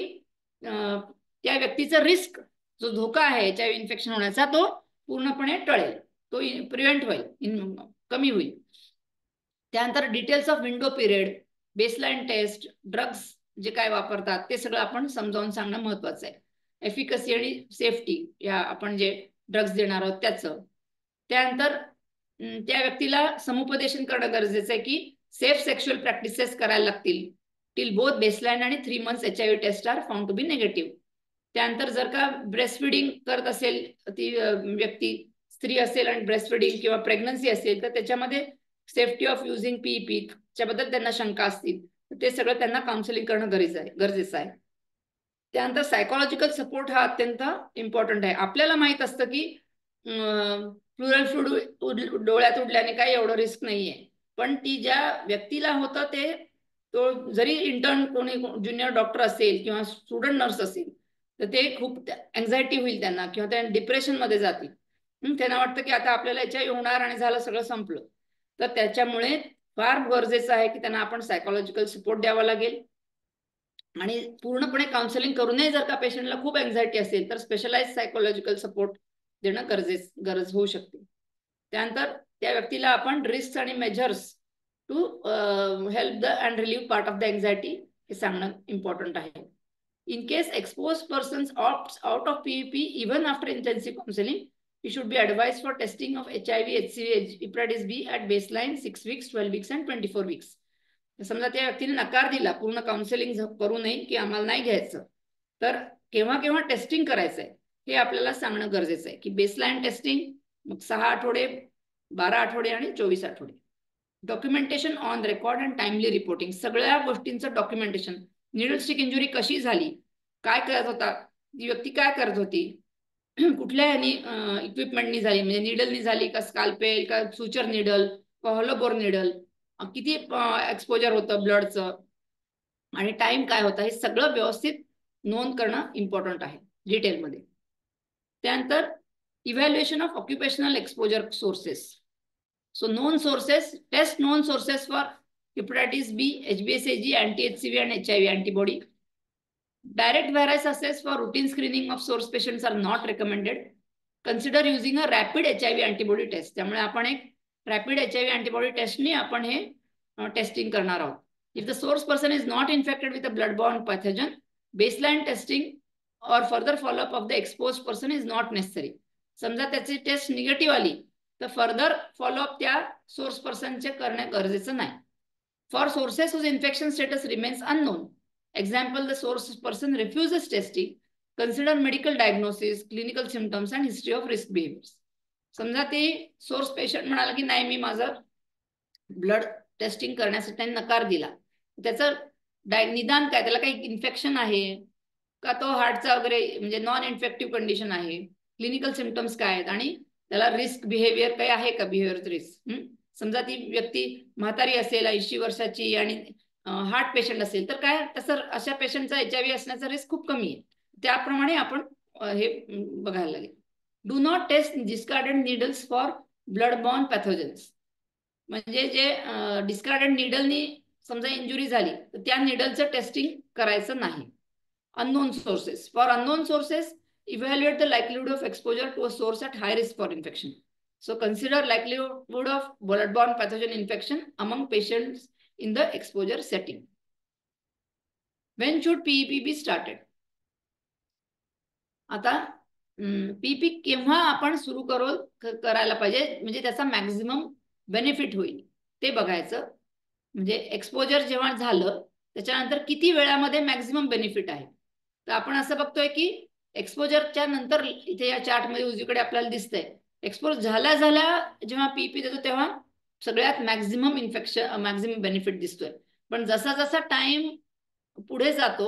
त्या व्यक्तीचा रिस्क, जो धोका आहे HIV इन्फेक्शन होण्याचा, तो पूर्णपणे टळेल, तो प्रिव्हेंट होईल, कमी होईल. त्यानंतर details of window period, baseline test, drugs जे काय वापरतात ते सगळं आपण समजावून सांगणं महत्वाचं आहे. एफिकसी आणि सेफ्टी या आपण जे ड्रग्स देणार आहोत त्याचं. त्यानंतर त्या व्यक्तीला समुपदेशन करणं गरजेचं आहे की सेफ सेक्शुअल प्रॅक्टिसेस करायला लागतील टिल बोथ बेसलाईन आणि 3 months HIV test are found to be negative. त्यानंतर जर का ब्रेस्ट फिडिंग करत असेल ती व्यक्ती, स्त्री असेल आणि ब्रेस्ट फिडिंग किंवा प्रेग्नन्सी असेल, तर त्याच्यामध्ये सेफ्टी ऑफ युझिंग पीईपी च्याबद्दल त्यांना शंका असतील, ते सगळं त्यांना काउन्सिलिंग करणं गरजेचं आहे. त्यानंतर सायकोलॉजिकल सपोर्ट हा अत्यंत इम्पॉर्टंट आहे. आपल्याला माहित असतं की प्लुरल फ्लूइड डोळ्यात उडल्याने काही एवढं रिस्क नाहीये, पण ती ज्या व्यक्तीला होतं तो जरी इंटर्न कोणी ज्युनियर डॉक्टर असेल किंवा स्टुडंट नर्स असेल, तर ते खूप अँझायटी होईल त्यांना किंवा त्या डिप्रेशनमध्ये जातील. त्यांना वाटतं की आता आपल्याला HIV होणार आणि झालं, सगळं संपलं. तर त्याच्यामुळे फार गरजेचं आहे की त्यांना आपण सायकोलॉजिकल सपोर्ट द्यावा लागेल आणि पूर्णपणे काउन्सिलिंग करूनही जर का पेशंटला खूप अँझायटी असेल, तर स्पेशलाइज सायकोलॉजिकल सपोर्ट देणं गरज होऊ शकते. त्यानंतर त्या व्यक्तीला आपण रिस्क आणि measures to help the and relieve part of the anxiety हे सांगणं इम्पॉर्टंट आहे. In case exposed persons opts out of PEP even after intensive counseling, he should be advised for testing of HIV, HCV, hepatitis B at baseline 6 weeks, 12 weeks and 24 weeks. समजा त्या व्यक्तीने नकार दिला पूर्ण counselling करू नये की आम्हाला नाही घ्यायचं, तर केव्हा केव्हा टेस्टिंग करायचं आहे हे आपल्याला सांगणं गरजेचं आहे की बेसलाईन टेस्टिंग, मग 6 आठवडे, 12 आठवडे आणि 24 आठवडे. Documentation on record and timely reporting, सगळ्या गोष्टींचं डॉक्युमेंटेशन. निडल स्टिक इंजुरी कशी झाली, काय करत होता, ती व्यक्ती काय करत होती, कुठल्या ह्यानी इक्विपमेंटनी झाली, म्हणजे निडलनी झाली का, स्काल्पेल का, सुचर निडल का, हॉलोबोर निडल, किती एक्सपोजर होतं ब्लडचं आणि टाइम काय होता, हे सगळं व्यवस्थित नोंद करणं इम्पॉर्टंट आहे डिटेलमध्ये. त्यानंतर evaluation of occupational exposure sources. So known sources, test known sources for hepatitis B, HBsAg, anti-HCV and HIV antibody. Direct virus assays for routine screening of source patients are not recommended. Consider using a rapid HIV antibody test. त्यामुळे आपण एक rapid HIV antibody टेस्टनी आपण हे testing करणार आहोत. If the source person is not infected with a blood-borne pathogen, baseline testing or further follow-up of the exposed person is not necessary. समजा त्याची taste negative आली, तर फर्दर फॉलोअप त्या source पर्सनचे करणे गरजेचं नाही. For sources whose infection status remains unknown, example the source person refuses testing, consider medical diagnosis, clinical symptoms and history of risk behaviours. समजा ते सोर्स पेशंट म्हणाला की नाही, मी माझं ब्लड टेस्टिंग करण्यासाठी नकार दिला, त्याचं निदान काय, त्याला काही इन्फेक्शन आहे का, तो हार्टचा वगैरे म्हणजे नॉन इन्फेक्टिव्ह कंडिशन आहे, क्लिनिकल सिम्पटम्स काय आहेत आणि त्याला रिस्क बिहेवियर काही आहे का, बिहेवियर रिस्क. समजा ती व्यक्ती म्हातारी असेल, 80 वर्षाची आणि हार्ट पेशंट असेल, तर काय तसं अशा पेशंटचा HIV असण्याचा रिस्क खूप कमी आहे. त्याप्रमाणे आपण हे बघायला लागेल. Do not test discarded needles for blood borne pathogens. म्हणजे जे डिस्कार्डेड निडलनी समजा इंजुरी झाली, तर त्या निडलचं टेस्टिंग करायचं नाही. Unknown sources. For unknown sources, evaluate the likelihood of exposure to a source at high risk for infection. So consider likelihood of blood-borne pathogen infection among patients in the exposure setting. When should PEP be started? आता PEP केव्हा आपण सुरू करायला पाहिजे, म्हणजे त्याचा maximum benefit होईल ते बघायचं. म्हणजे एक्सपोजर जेव्हा झालं त्याच्यानंतर किती वेळामध्ये मॅक्झिमम बेनिफिट आहे. तर आपण असं बघतोय की एक्सपोजरच्या नंतर इथे या चार्टमध्ये उजवीकडे आपल्याला दिसतंय, एक्सपोज झाल्या जेव्हा PEP देतो तेव्हा सगळ्यात मॅक्झिमम बेनिफिट दिसतोय. पण जसा जसा टाइम पुढे जातो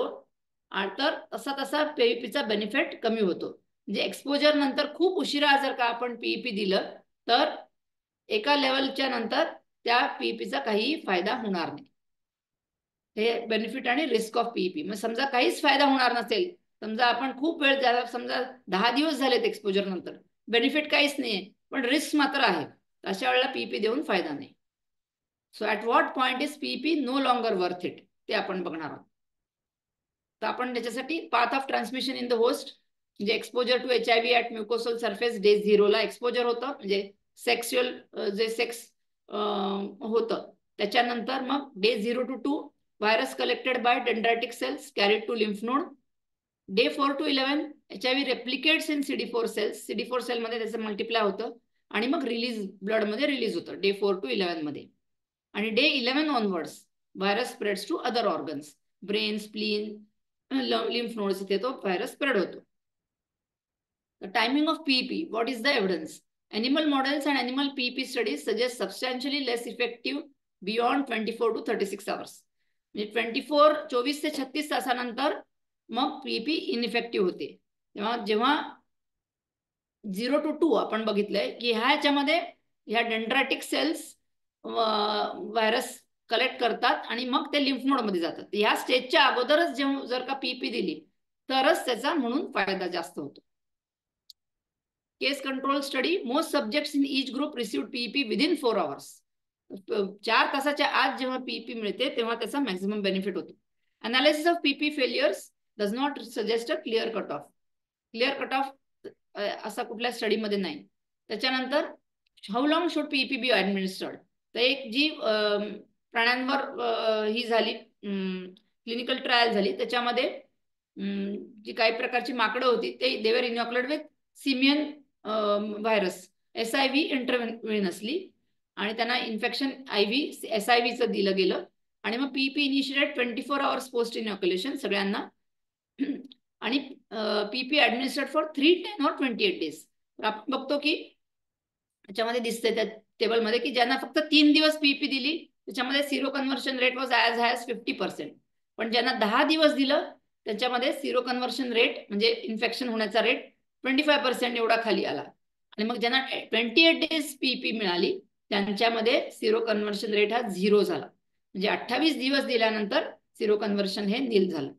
तर तसा PEPचा बेनिफिट कमी होतो. म्हणजे एक्सपोजर नंतर खूप उशिरा जर का आपण PEP दिलं, तर एका लेवलच्या नंतर त्या PEPचा काही फायदा होणार नाही. हे बेनिफिट आणि रिस्क ऑफ PEP. मग समजा काहीच फायदा होणार नसेल, समजा आपण खूप वेळ झाला, समजा 10 दिवस झालेत एक्सपोजर नंतर, बेनिफिट काहीच नाहीये पण रिस्क मात्र आहे, अशा वेळेला PEP देऊन फायदा नाही. So at what point is PEP no longer worth it, ते आपण बघणार आहोत. तर आपण त्याच्यासाठी path of transmission in the host, म्हणजे exposure to HIV at mucosal surface day 0 ला एक्सपोजर होतं, म्हणजे सेक्स्युअल जे सेक्स होतं त्याच्यानंतर मग day 0 to 2 virus collected by dendritic cells carried to lymph node. Day 4 to 11 HIV replicates in CD4 cells. CD4 cell मध्ये त्याचं मल्टिप्लाय होतं आणि मग ब्लड मध्ये रिलीज होतं डे 4 to 11 मध्ये. आणि day 11 onwards virus spreads to other organs, brain, spleen, lymph nodes इथे तो व्हायरस स्प्रेड होतो. The timing of PEP, what is the evidence? Animal models and animal PEP studies suggest substantially less effective beyond 24 to 36 hours. म्हणजे 24 ते 36 तासानंतर मग PEP इनइफेक्टिव्ह होते. तेव्हा जेव्हा 0 to 2 आपण बघितलंय की ह्याच्यामध्ये ह्या डेंड्रायटिक सेल्स व्हायरस कलेक्ट करतात आणि मग ते लिम्फ नोडमध्ये जातात. ह्या स्टेजच्या अगोदरच जेव्हा जर का PEP दिली तरच त्याचा म्हणून फायदा जास्त होतो. Case control study, most subjects in each group received PEP within 4 hours. 4 तासाच्या आत जेव्हा PEP मिळते तेव्हा त्याचा मॅक्सिमम बेनिफिट होतो. Analysis of PEP failures does not suggest a clear cutoff. Clear cutoff असा कुठल्या स्टडीमध्ये नाही. त्याच्यानंतर हाऊ लॉंग शुड PEP बी ॲडमिनिस्टर्ड. तर एक जी प्राण्यांवर ही झाली क्लिनिकल ट्रायल झाली त्याच्यामध्ये जी काही प्रकारची माकडं होती ते देवर इनॉक्युलेटेड विथ सिमियन व्हायरस SIV इंटरव्हेनसली आणि त्यांना इन्फेक्शन IV SIVचं दिलं गेलं आणि मग PEP initiated 24 hours post inoculation सगळ्यांना आणि PEP ॲडमिनिस्टर्ड फॉर 3, 10 or 28 days. आपण बघतो की त्याच्यामध्ये दिसतंय त्या टेबलमध्ये की ज्यांना फक्त 3 दिवस PEP दिली त्याच्यामध्ये sero conversion rate was as high as 50%. पण ज्यांना 10 दिवस दिलं त्याच्यामध्ये सिरो कन्व्हर्शन रेट म्हणजे इन्फेक्शन होण्याचा रेट 25% एवढा खाली आला. आणि मग ज्यांना 28 days PEP मिळाली त्यांच्यामध्ये सिरो कन्व्हर्शन रेट हा 0 झाला. म्हणजे 28 दिवस दिल्यानंतर सिरो कन्व्हर्शन हे नील झालं.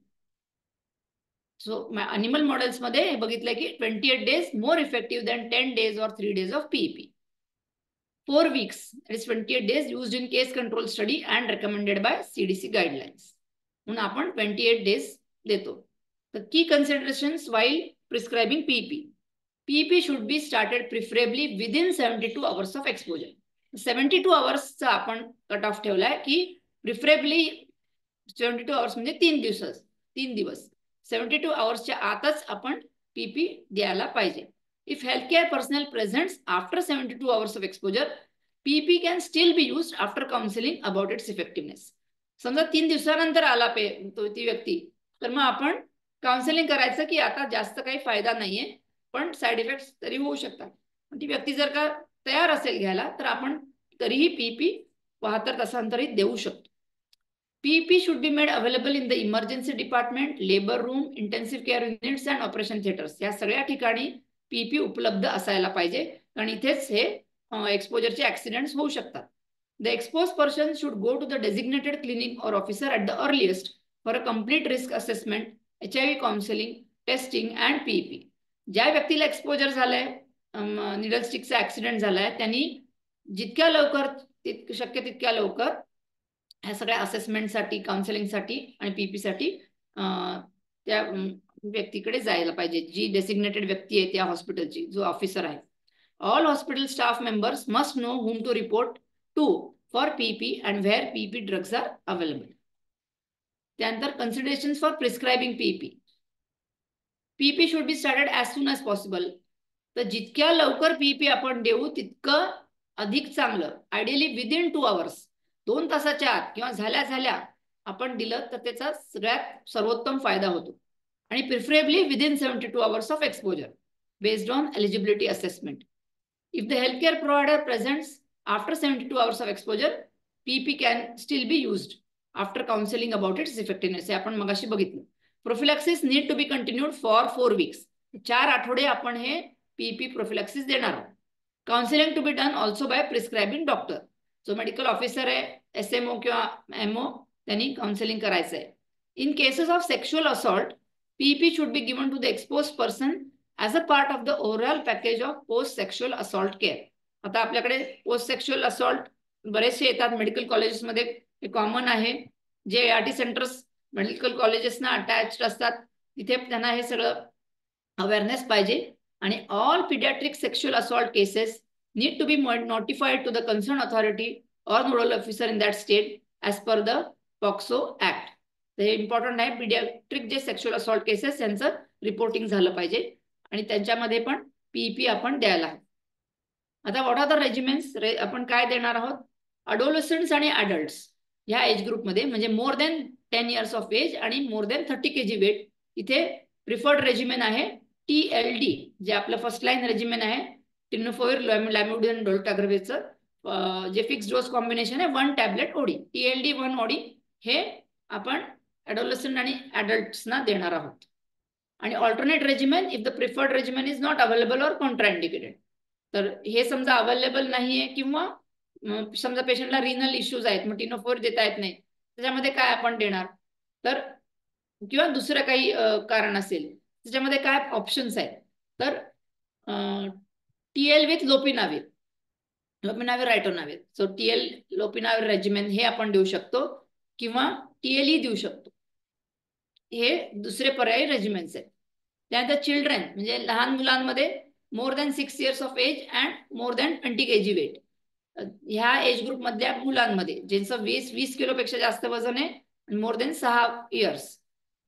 सो अॅनिमल मॉडेल्समध्ये हे बघितलं की 28 days more effective than 10 days or 3 days of PEP. 4 weeks, that is 28 days used in case control study and recommended by CDC guidelines. म्हणून आपण 28 days देतो. The key considerations while prescribing PEP. PEP should be started preferably within 72 hours of exposure. 72 hours चा आपण cut off ठेवलाय की preferably 72 hours म्हणजे 3 दिवस 72 hours आतच आपण PEP द्यायला पाहिजे. If healthcare personnel presents after 72 hours of exposure, PEP can still be used after counseling about its effectiveness. समजा 3 दिवसानंतर आला ती व्यक्ती तर मग आपण काउन्सिलिंग करायचं की आता जास्त काही फायदा नाहीये पण साईड इफेक्ट्स तरी होऊ शकतात. ती व्यक्ती जर का तयार असेल घ्यायला तर आपण तरीही PEP 72 तासांतरी देऊ शकतो. PEP should be made available in the emergency department, labor room, intensive care units and operation theaters. या सगळ्या ठिकाणी PEP उपलब्ध असायला पाहिजे कारण इथेच हे एक्सपोजरचे ऍक्सिडेंट्स होऊ शकतात. The exposed person should go to the designated clinic or officer at the earliest for a complete risk assessment, HIV counseling, testing and PEP. ज्या व्यक्तीला एक्सपोजर झालाय निडल स्टिकचा ऍक्सिडेंट झालाय त्यांनी जितक्या लवकर शक्य तितक्या लवकर ह्या सगळ्या असेसमेंटसाठी काउन्सिलिंगसाठी आणि PEP साठी त्या व्यक्तीकडे जायला पाहिजे जी डेसिग्नेटेड व्यक्ती आहे त्या हॉस्पिटलची जो ऑफिसर आहे. All hospital staff members must know whom to report to for PEP and where PEP drugs are available. त्यानंतर considerations for prescribing PEP. PEP should be started as soon as possible. तर जितक्या लवकर PEP आपण देऊ तितकं अधिक चांगलं. Ideally within 2 hours 2 तासाच्या आत किंवा झाल्या आपण दिलं तर त्याचा सगळ्यात सर्वोत्तम फायदा होतो. आणि preferably within 72 hours of exposure based on eligibility assessment. If the healthcare provider presents after 72 hours of exposure PEP can still be used after counselling about its effectiveness. हे आपण मगाशी बघितलं. Prophylaxis need to be continued for 4 weeks. 4 आठवडे आपण हे PEP prophylaxis देणार आहोत. Counselling to be done also by prescribing doctor. जो मेडिकल ऑफिसर आहे SMO किंवा MO त्यांनी काउन्सिलिंग करायचं आहे. In cases of sexual assault PEP should be given to the exposed person as a part of the overall package of post sexual assault care. आता आपल्याकडे post sexual assault बरेचसे येतात medical कॉलेजेसमध्ये. हे common आहे. जे ART सेंटर्स मेडिकल कॉलेजेसना अटॅच्ड असतात तिथे त्यांना हे सगळं अवेअरनेस पाहिजे. आणि all paediatric sexual assault cases need to be notified to the concerned authority or nodal officer in that state as per the POCSO Act. हे इम्पॉर्टंट आहे. पीडियाट्रिक जे सेक्शुअल असॉल्ट केसेस त्यांचं रिपोर्टिंग झालं पाहिजे आणि त्यांच्यामध्ये पण PEP आपण द्यायला हवं. आता व्हॉट आर द रेजिमेंट्स आपण काय देणार आहोत. अडोलसंट्स आणि अडल्ट्स ह्या एज ग्रुपमध्ये म्हणजे more than 10 years of age आणि more than 30 kg weight. इथे प्रिफर्ड रेजिमेन आहे TLD, जे आपलं फर्स्ट लाईन रेजिमेन आहे टिनोफोविर, लॅमिडोन, डोल्टाग्रवेचं जे फिक्स डोस कॉम्बिनेशन आहे 1 टॅबलेट OD. TLD 1 OD हे आपण ॲडोलसंट आणि ॲडल्ट्सना देणार आहोत. आणि alternate regimen if the preferred regimen is not available or contraindicated. तर हे समजा अवेलेबल नाहीये किंवा समजा पेशंटला रिनल इश्यूज आहेत, मग टिनोफोर देता येत नाही, त्याच्यामध्ये काय आपण देणार, तर किंवा दुसरं काही कारण असेल त्याच्यामध्ये काय ऑप्शन्स आहेत, तर TL with lopinavir, ritonavir. So TL lopinavir regimen हे आपण देऊ शकतो किंवा TLE देऊ शकतो. हे दुसरे पर्यायी रेजिमेंट्स आहेत. त्यानंतर चिल्ड्रन म्हणजे लहान मुलांमध्ये more than 6 years of age and more than 20 kg weight. ह्या एज ग्रुप मधल्या मुलांमध्ये ज्यांचं 20 किलोपेक्षा जास्त वजन आहे आणि मोर दॅन 6 years,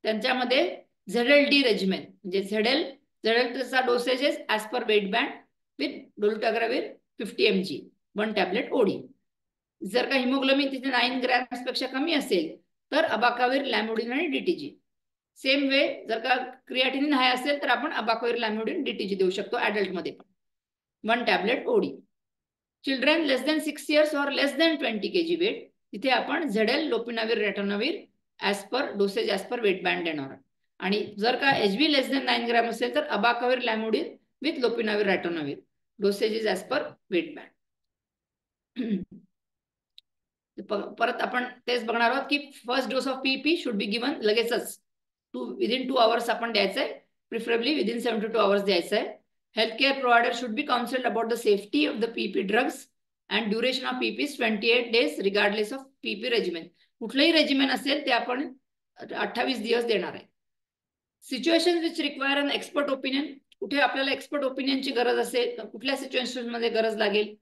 त्यांच्यामध्ये ZLD रेजिमेन म्हणजे झेडलचा dosages as per weight band with dolutegravir 50 mg 1 tablet OD. जर का हिमोग्लोबिन तिथे 9 grams पेक्षा कमी असेल तर अबाकाविर, लॅमोडिन आणि DTG. सेम वे जर का क्रिएटिनिन हाय असेल तर आपण अबाकाविर, लॅमोडिन, DTG देऊ शकतो ॲडल्ट मध्ये पण 1 टॅबलेट OD. चिल्ड्रन लेस दॅन 6 years और लेस दॅन 20 kg वेट, तिथे आपण ZL, lopinavir, ritonavir as per dosage as per weight band देणार. आणि जर का HB लेस दॅन 9 ग्रॅम असेल तर abacavir, lamivudine with lopinavir, ritonavir dosages as per weight band. परत आपण तेच बघणार आहोत की first dose of PEP should be given लगेचच विदिन 2 hours आपण द्यायचं आहे, प्रिफरेबली विदिन 72 hours द्यायचं आहे. Healthcare provider should be counselled about the safety of the PEP drugs and duration of PEP is 28 days regardless of PEP regimen. कुठलंही regimen असेल ते आपण 28 दिवस देणार आहे. Situation which require an expert opinion, कुठे आपल्याला एक्सपर्ट ओपिनियनची गरज असेल, कुठल्या सिच्युएशन मध्ये गरज लागेल.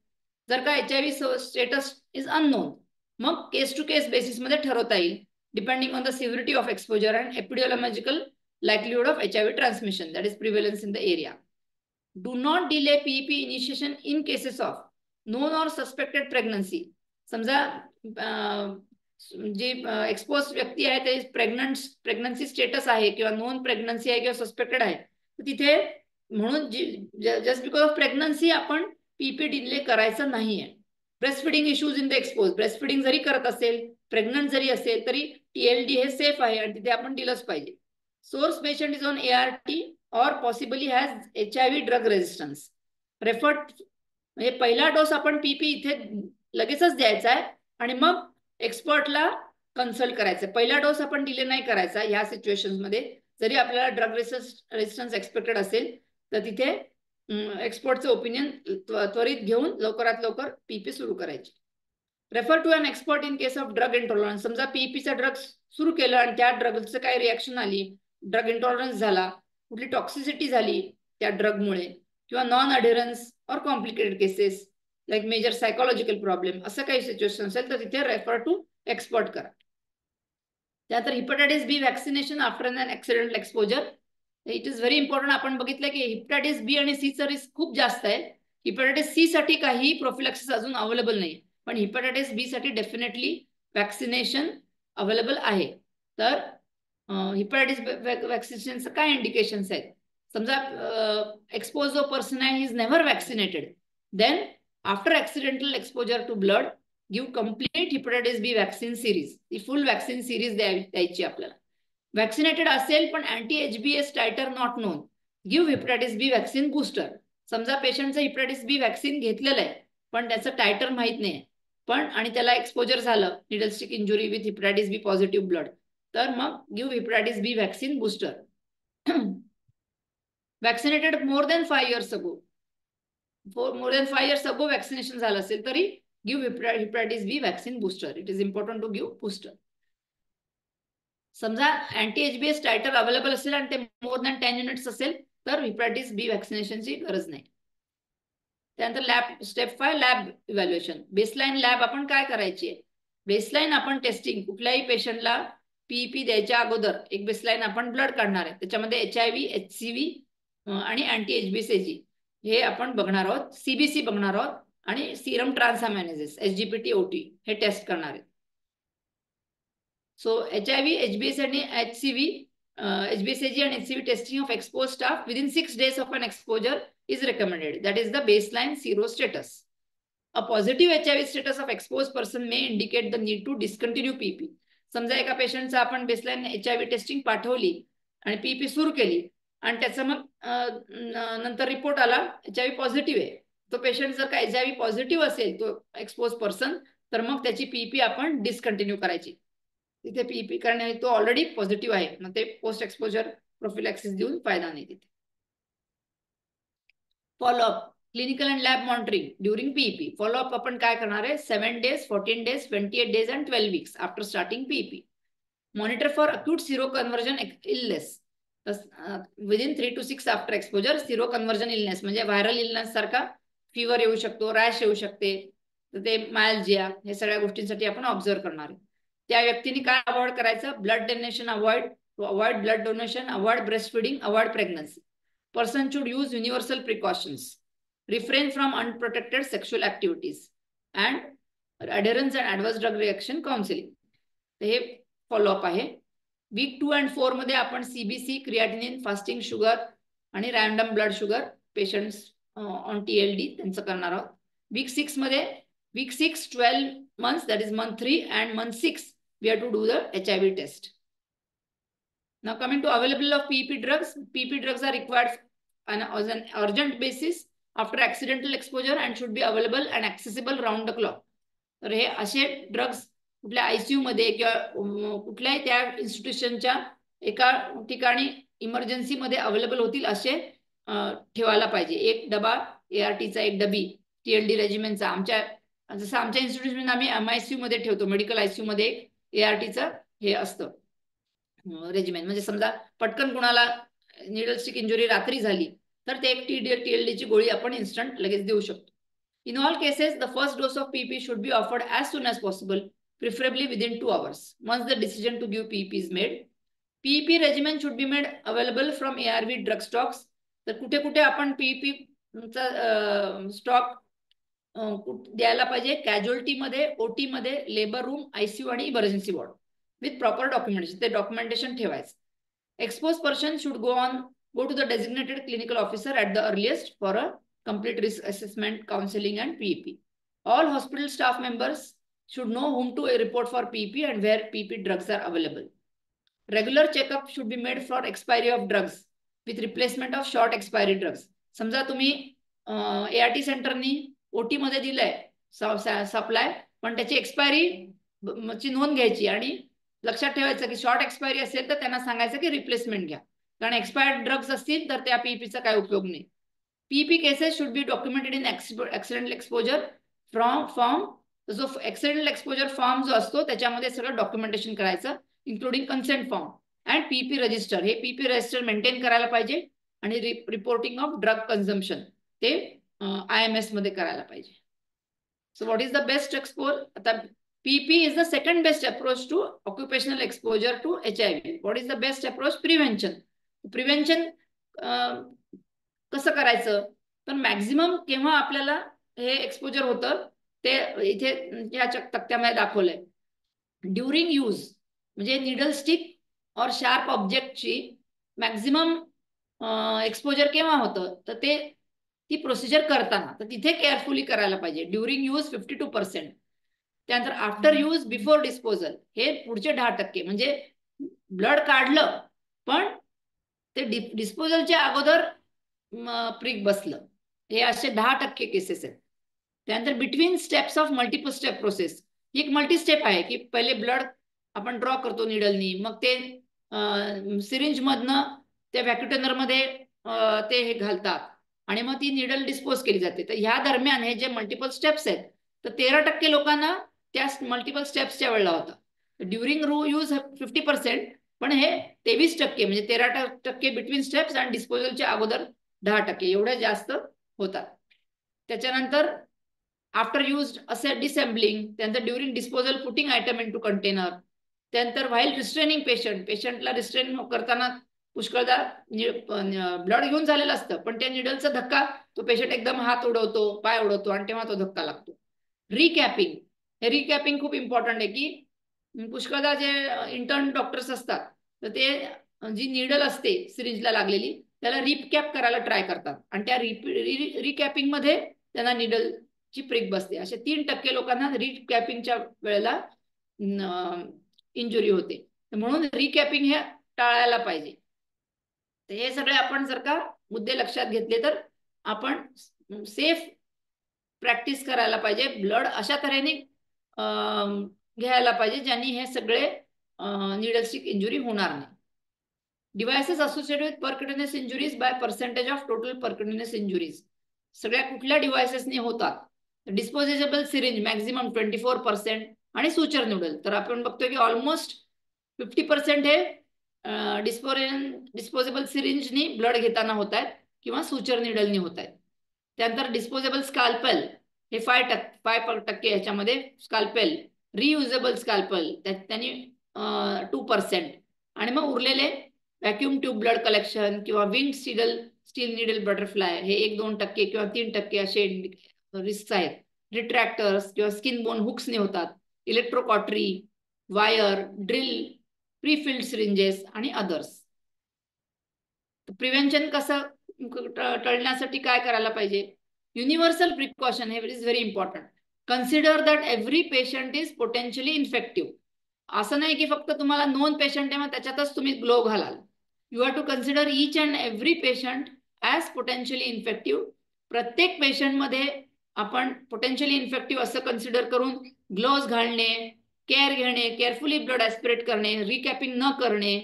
जर का HIV स्टेटस इज अननोन, मग केस टू केस बेसिस मध्ये ठरवता येईल depending on the severity of exposure and epidemiological likelihood of HIV transmission, that is prevalence in the area. Do not delay PEP initiation in cases of known or suspected pregnancy. समजा जे expose व्यक्ती आहे ते pregnancy status आहे किंवा non pregnancy आहे किंवा suspected आहे, तर तिथे म्हणून जस्ट बिकॉज ऑफ प्रेग्नन्सी आपण PEP डिले करायचं नाहीये. Breast feeding issues in the expose, breast feeding जरी करत असेल, प्रेग्नंट जरी असेल तरी TLD हे सेफ आहे आणि तिथे आपण दिलंच पाहिजे. Source patient is on ART और possibly has HIV drug resistance. Referred म्हणजे पहिला डोस आपण PEP इथे लगेचच द्यायचा आहे आणि मग एक्सपर्टला कन्सल्ट करायचं. पहिला डोस आपण डिले नाही करायचा ह्या सिच्युएशन मध्ये. जरी आपल्याला ड्रग रेजिस्टन्स एक्सपेक्टेड असेल तर तिथे एक्सपर्टचं ओपिनियन त्वरित घेऊन लवकरात लवकर PEP सुरू करायची. Refer to an expert in case of drug intolerance. समजा PEPचा ड्रग सुरू केलं आणि त्या ड्रगचं काही रिॲक्शन आली, ड्रग इंटॉलरन्स झाला, कुठली टॉक्सिसिटी झाली त्या ड्रगमुळे किंवा non adherence or complicated cases like major psychological problem, असं काही सिच्युएशन असेल तर तिथे रेफर टू एक्सपर्ट करा. त्यानंतर hepatitis B vaccination after an accidental exposure. It is very important. आपण बघितलं की हिपॅटायटिस B आणि Cचं रिस्क खूप जास्त आहे. हिपॅटायटिस C साठी काही प्रोफिलॅक्सिस अजून अवेलेबल नाही, पण हिपॅटायटिस B साठी डेफिनेटली वॅक्सिनेशन अवेलेबल आहे. तर हिपॅटायटिस वॅक्सिनेशनचं काय इंडिकेशन्स आहेत. समजा एक्सपोज जो पर्सन आहे is never vaccinated, then after accidental exposure to blood give complete hepatitis B vaccine series. ती फुल वॅक्सिन सिरीज द्यायची आपल्याला. वॅक्सिनेटेड असेल पण anti-HBs titer not known, give hepatitis B vaccine booster. समजा पेशंटचं हिपॅटायटिस B वॅक्सिन घेतलेलं आहे पण त्याचं टायटर माहित नाही पण आणि त्याला एक्सपोजर झालं needle stick injury with hepatitis B positive blood, तर मग give hepatitis B vaccine booster. Vaccinated more than 5 years ago, more than 5 years ago vaccination झालं असेल तरी give hepatitis B vaccine booster. It is important to give booster. समजा anti-HBs titre available असेल आणि ते more than 10 units असेल तर hepatitis B वॅक्सिनेशनची गरज नाही. त्यानंतर lab step 5 lab evaluation. Baseline lab आपण काय करायची. बेसलाईन आपण टेस्टिंग कुठल्याही पेशंटला PEP द्यायच्या अगोदर एक बेसलाईन आपण ब्लड काढणार आहे, त्याच्यामध्ये HIV, HCV आणि anti-HBs हे आपण बघणार आहोत. CBC बघणार आहोत आणि सिरम ट्रान्सअमायनेजेस SGPT OT हे टेस्ट करणार आहेत. सो HIV, HBS आणि HCV, HBsAg and HCV testing of exposed staff within 6 days of an exposure is recommended. That is the baseline sero status. A positive HIV status of exposed person may indicate the need to discontinue PP. समजा एका पेशंटचा आपण baseline HIV testing पाठवली आणि PP सुरू केली आणि त्याचा मग नंतर रिपोर्ट आला HIV पॉझिटिव्ह आहे. तो पेशंट जर का HIV पॉझिटिव्ह असेल तो एक्सपोज पर्सन, तर मग त्याची PP आपण डिस्कंटिन्यू करायची. तिथे PP कारण तो ऑलरेडी पॉझिटिव्ह आहे, मग ते पोस्ट एक्सपोजर प्रोफिलॅक्सिस देऊन फायदा नाही तिथे. Follow up clinical and lab monitoring during PEP. Follow up आपण काय करणार आहे 7 days, 14 days, 28 days and 12 weeks after starting PEP. Monitor for acute seroconversion illness within 3 to 6 after exposure. Seroconversion illness म्हणजे viral illness सारखा fever येऊ शकतो, rash येऊ शकते, तर ते मायल्जिया, हे सगळ्या गोष्टींसाठी आपण ऑब्झर्व करणार आहे. त्या व्यक्तीने काय अवॉइड करायचं? Blood donation avoid, blood donation, avoid breast feeding, avoid pregnancy. Person should use universal precautions, refrain from unprotected sexual activities, and adherence and adverse drug reaction counseling. हे फॉलोअप आहे. वीक 2 and 4 मध्ये आपण CBC, creatinine, fasting sugar आणि random blood sugar patients on TLD त्यांचं करणार आहोत. Weak 6 मध्ये, weak 6, 12 months, that is month 3 and month 6, we have to do the HIV test. Now coming to availability of PEP drugs. PEP drugs are required on an urgent basis after accidental exposure and should be available and accessible round the clock. तर हे असे drugs कुठल्या ICU मध्ये किंवा कुठल्याही त्या इन्स्टिट्यूशनच्या एका ठिकाणी इमर्जन्सी मध्ये अवेलेबल होतील असे ठेवायला पाहिजे. एक डबा ARTचा, एक डबी TLD रेजिमेंटचा. जसं आमच्या इन्स्टिट्यूशन आम्ही MICU मध्ये ठेवतो, मेडिकल ICU मध्ये ARTचं हे असतं रेजिमेंट. म्हणजे समजा पटकन कुणाला निडल स्टिक इंजुरी रात्री झाली तर ते एक TLD ची गोळी आपण इन्स्टंट लगेच देऊ शकतो. In all cases, the first dose of PEP should be offered as soon as possible, preferably within 2 hours, once the decision to give PEP is made. PEP regimen should be made available from ARV drug stocks. तर कुठे कुठे आपण PEP चा stock द्यायला पाहिजे? Casualty मध्ये, OT मध्ये, labour room, ICU आणि emergency ward with proper documentation. ते डॉक्युमेंटेशन ठेवायचं. Exposed person should go to the designated clinical officer at the earliest for a complete risk assessment, counseling and PEP. All hospital staff members should know whom to report for PEP and where PEP drugs are available. Regular checkup should be made for expiry of drugs with replacement of short expiry drugs. समजा तुम्ही ART सेंटरनी OT मध्ये दिलंय supply, पण त्याची expiry ची नोंद घ्यायची आणि लक्षात ठेवायचं की शॉर्ट एक्सपायरी असेल तर त्यांना सांगायचं की रिप्लेसमेंट घ्या, कारण एक्सपायर्ड ड्रग्स असतील तर त्या PEPचा काय उपयोग नाही. PEP cases should be documented in accidental exposure form. जो ऍक्सिडेंटल एक्सपोजर फॉर्म जो असतो त्याच्यामध्ये सगळं डॉक्युमेंटेशन करायचं, including consent form and PEP register. हे PEP रजिस्टर मेंटेन करायला पाहिजे आणि रिपोर्टिंग ऑफ ड्रग कन्झम्पशन ते IMS मध्ये करायला पाहिजे. So what is the best expose? आता PEP is the second best approach to occupational exposure to HIV. What is the best approach? Prevention. Prevention कसं करायचं? तर मॅक्झिमम केव्हा आपल्याला हे एक्सपोजर होतं ते इथे या तक्त्यामध्ये दाखवलंय. ड्युरिंग यूज म्हणजे needle stick or sharp ऑब्जेक्टची maximum exposure केव्हा होतं? तर ते ती प्रोसिजर करताना, तर तिथे केअरफुली करायला पाहिजे. During use 52%. त्यानंतर आफ्टर यूज, बिफोर डिस्पोजल हे पुढचे 10%. म्हणजे ब्लड काढलं पण ते डिस्पोजलच्या अगोदर प्रिक बसलं, हे असे 10% केसेस आहेत. त्यानंतर between steps of multiple step process. ही एक मल्टी स्टेप आहे की पहिले ब्लड आपण ड्रॉ करतो निडलनी, मग ते सिरिंज मधनं त्या व्हॅक्युटेनर मध्ये ते हे घालतात आणि मग ती निडल डिस्पोज केली जाते. तर ह्या दरम्यान हे जे मल्टिपल स्टेप्स आहेत तर 13% लोकांना त्या मल्टिपल स्टेप्सच्या वेळेला होता. ड्युरिंग यूज 50%, पण हे 23% म्हणजे 13% बिटवीन स्टेप्स आणि डिस्पोजलच्या अगोदर 10% एवढे जास्त होतात. त्याच्यानंतर आफ्टर यूज असे डिसेंबलिंग, त्यानंतर during disposal putting item into container, त्यानंतर व्हाईल रिस्ट्रेनिंग पेशंटला रिस्ट्रेन करताना पुष्कळदा ब्लड घेऊन झालेलं असतं, पण त्या निडलचा धक्का तो पेशंट एकदम हात उडवतो, पाय उडवतो आणि तेव्हा तो धक्का लागतो. रिकॅपिंग, हे रिकॅपिंग खूप इम्पॉर्टंट आहे की पुष्कळदा जे इंटर्न डॉक्टर्स असतात तर ते जी निडल असते सिरिंजला लागलेली त्याला रिकॅप करायला ट्राय करतात आणि त्या रिकॅपिंग मध्ये त्यांना निडलची प्रिक बसते. असे 3% लोकांना रिकॅपिंगच्या वेळेला इंजुरी होते. म्हणून रिकॅपिंग हे टाळायला पाहिजे. तर हे सगळे आपण जर का मुद्दे लक्षात घेतले तर आपण सेफ प्रॅक्टिस करायला पाहिजे. ब्लड अशा तऱ्हेने घ्यायला पाहिजे ज्यांनी हे सगळे निडलस्टिक इंजुरी होणार नाही. Devices associated with percutaneous injuries by percentage of total percutaneous injuries सगळ्या कुठल्या डिव्हाइसेसने होतात. डिस्पोजेबल सिरिंज मॅक्झिमम 24% आणि सुचर न्यूडल तर आपण बघतोय की ऑलमोस्ट 50% हे डिस्पोजेबल सिरिंजनी ब्लड घेताना होत आहेत किंवा सुचर निडलनी होत आहेत. त्यानंतर डिस्पोजेबल स्कॅल्पेल हे 5% ह्याच्यामध्ये स्कॅल्पेल, रियुजेबल स्कॅल्पेल त्यांनी 2% आणि मग उरलेले व्हॅक्यूम ट्यूब ब्लड कलेक्शन किंवा विंग स्टील निडल बटरफ्लाय हे 1-2% किंवा 3% असे रिस्क आहेत. रिट्रॅक्टर्स किंवा स्किन बोन हुक्सने होतात. Electrocautery, wire, drill, prefilled syringes आणि अदर्स. प्रिव्हेंशन कसं टळण्यासाठी काय करायला पाहिजे? युनिव्हर्सल प्रिकॉशन हे is very important. Consider that every patient is potentially infective. असं नाही की फक्त तुम्हाला नोन पेशंट आहे मग त्याच्यातच तुम्ही ग्लोव घालाल. You have to consider each and every patient as potentially infective. प्रत्येक पेशंटमध्ये आपण पोटेन्शियली इन्फेक्टिव्ह असं कन्सिडर करून ग्लोव्ज घालणे, केअर घेणे, केअरफुली ब्लड ॲस्पिरेट करणे, रिकॅपिंग न करणे,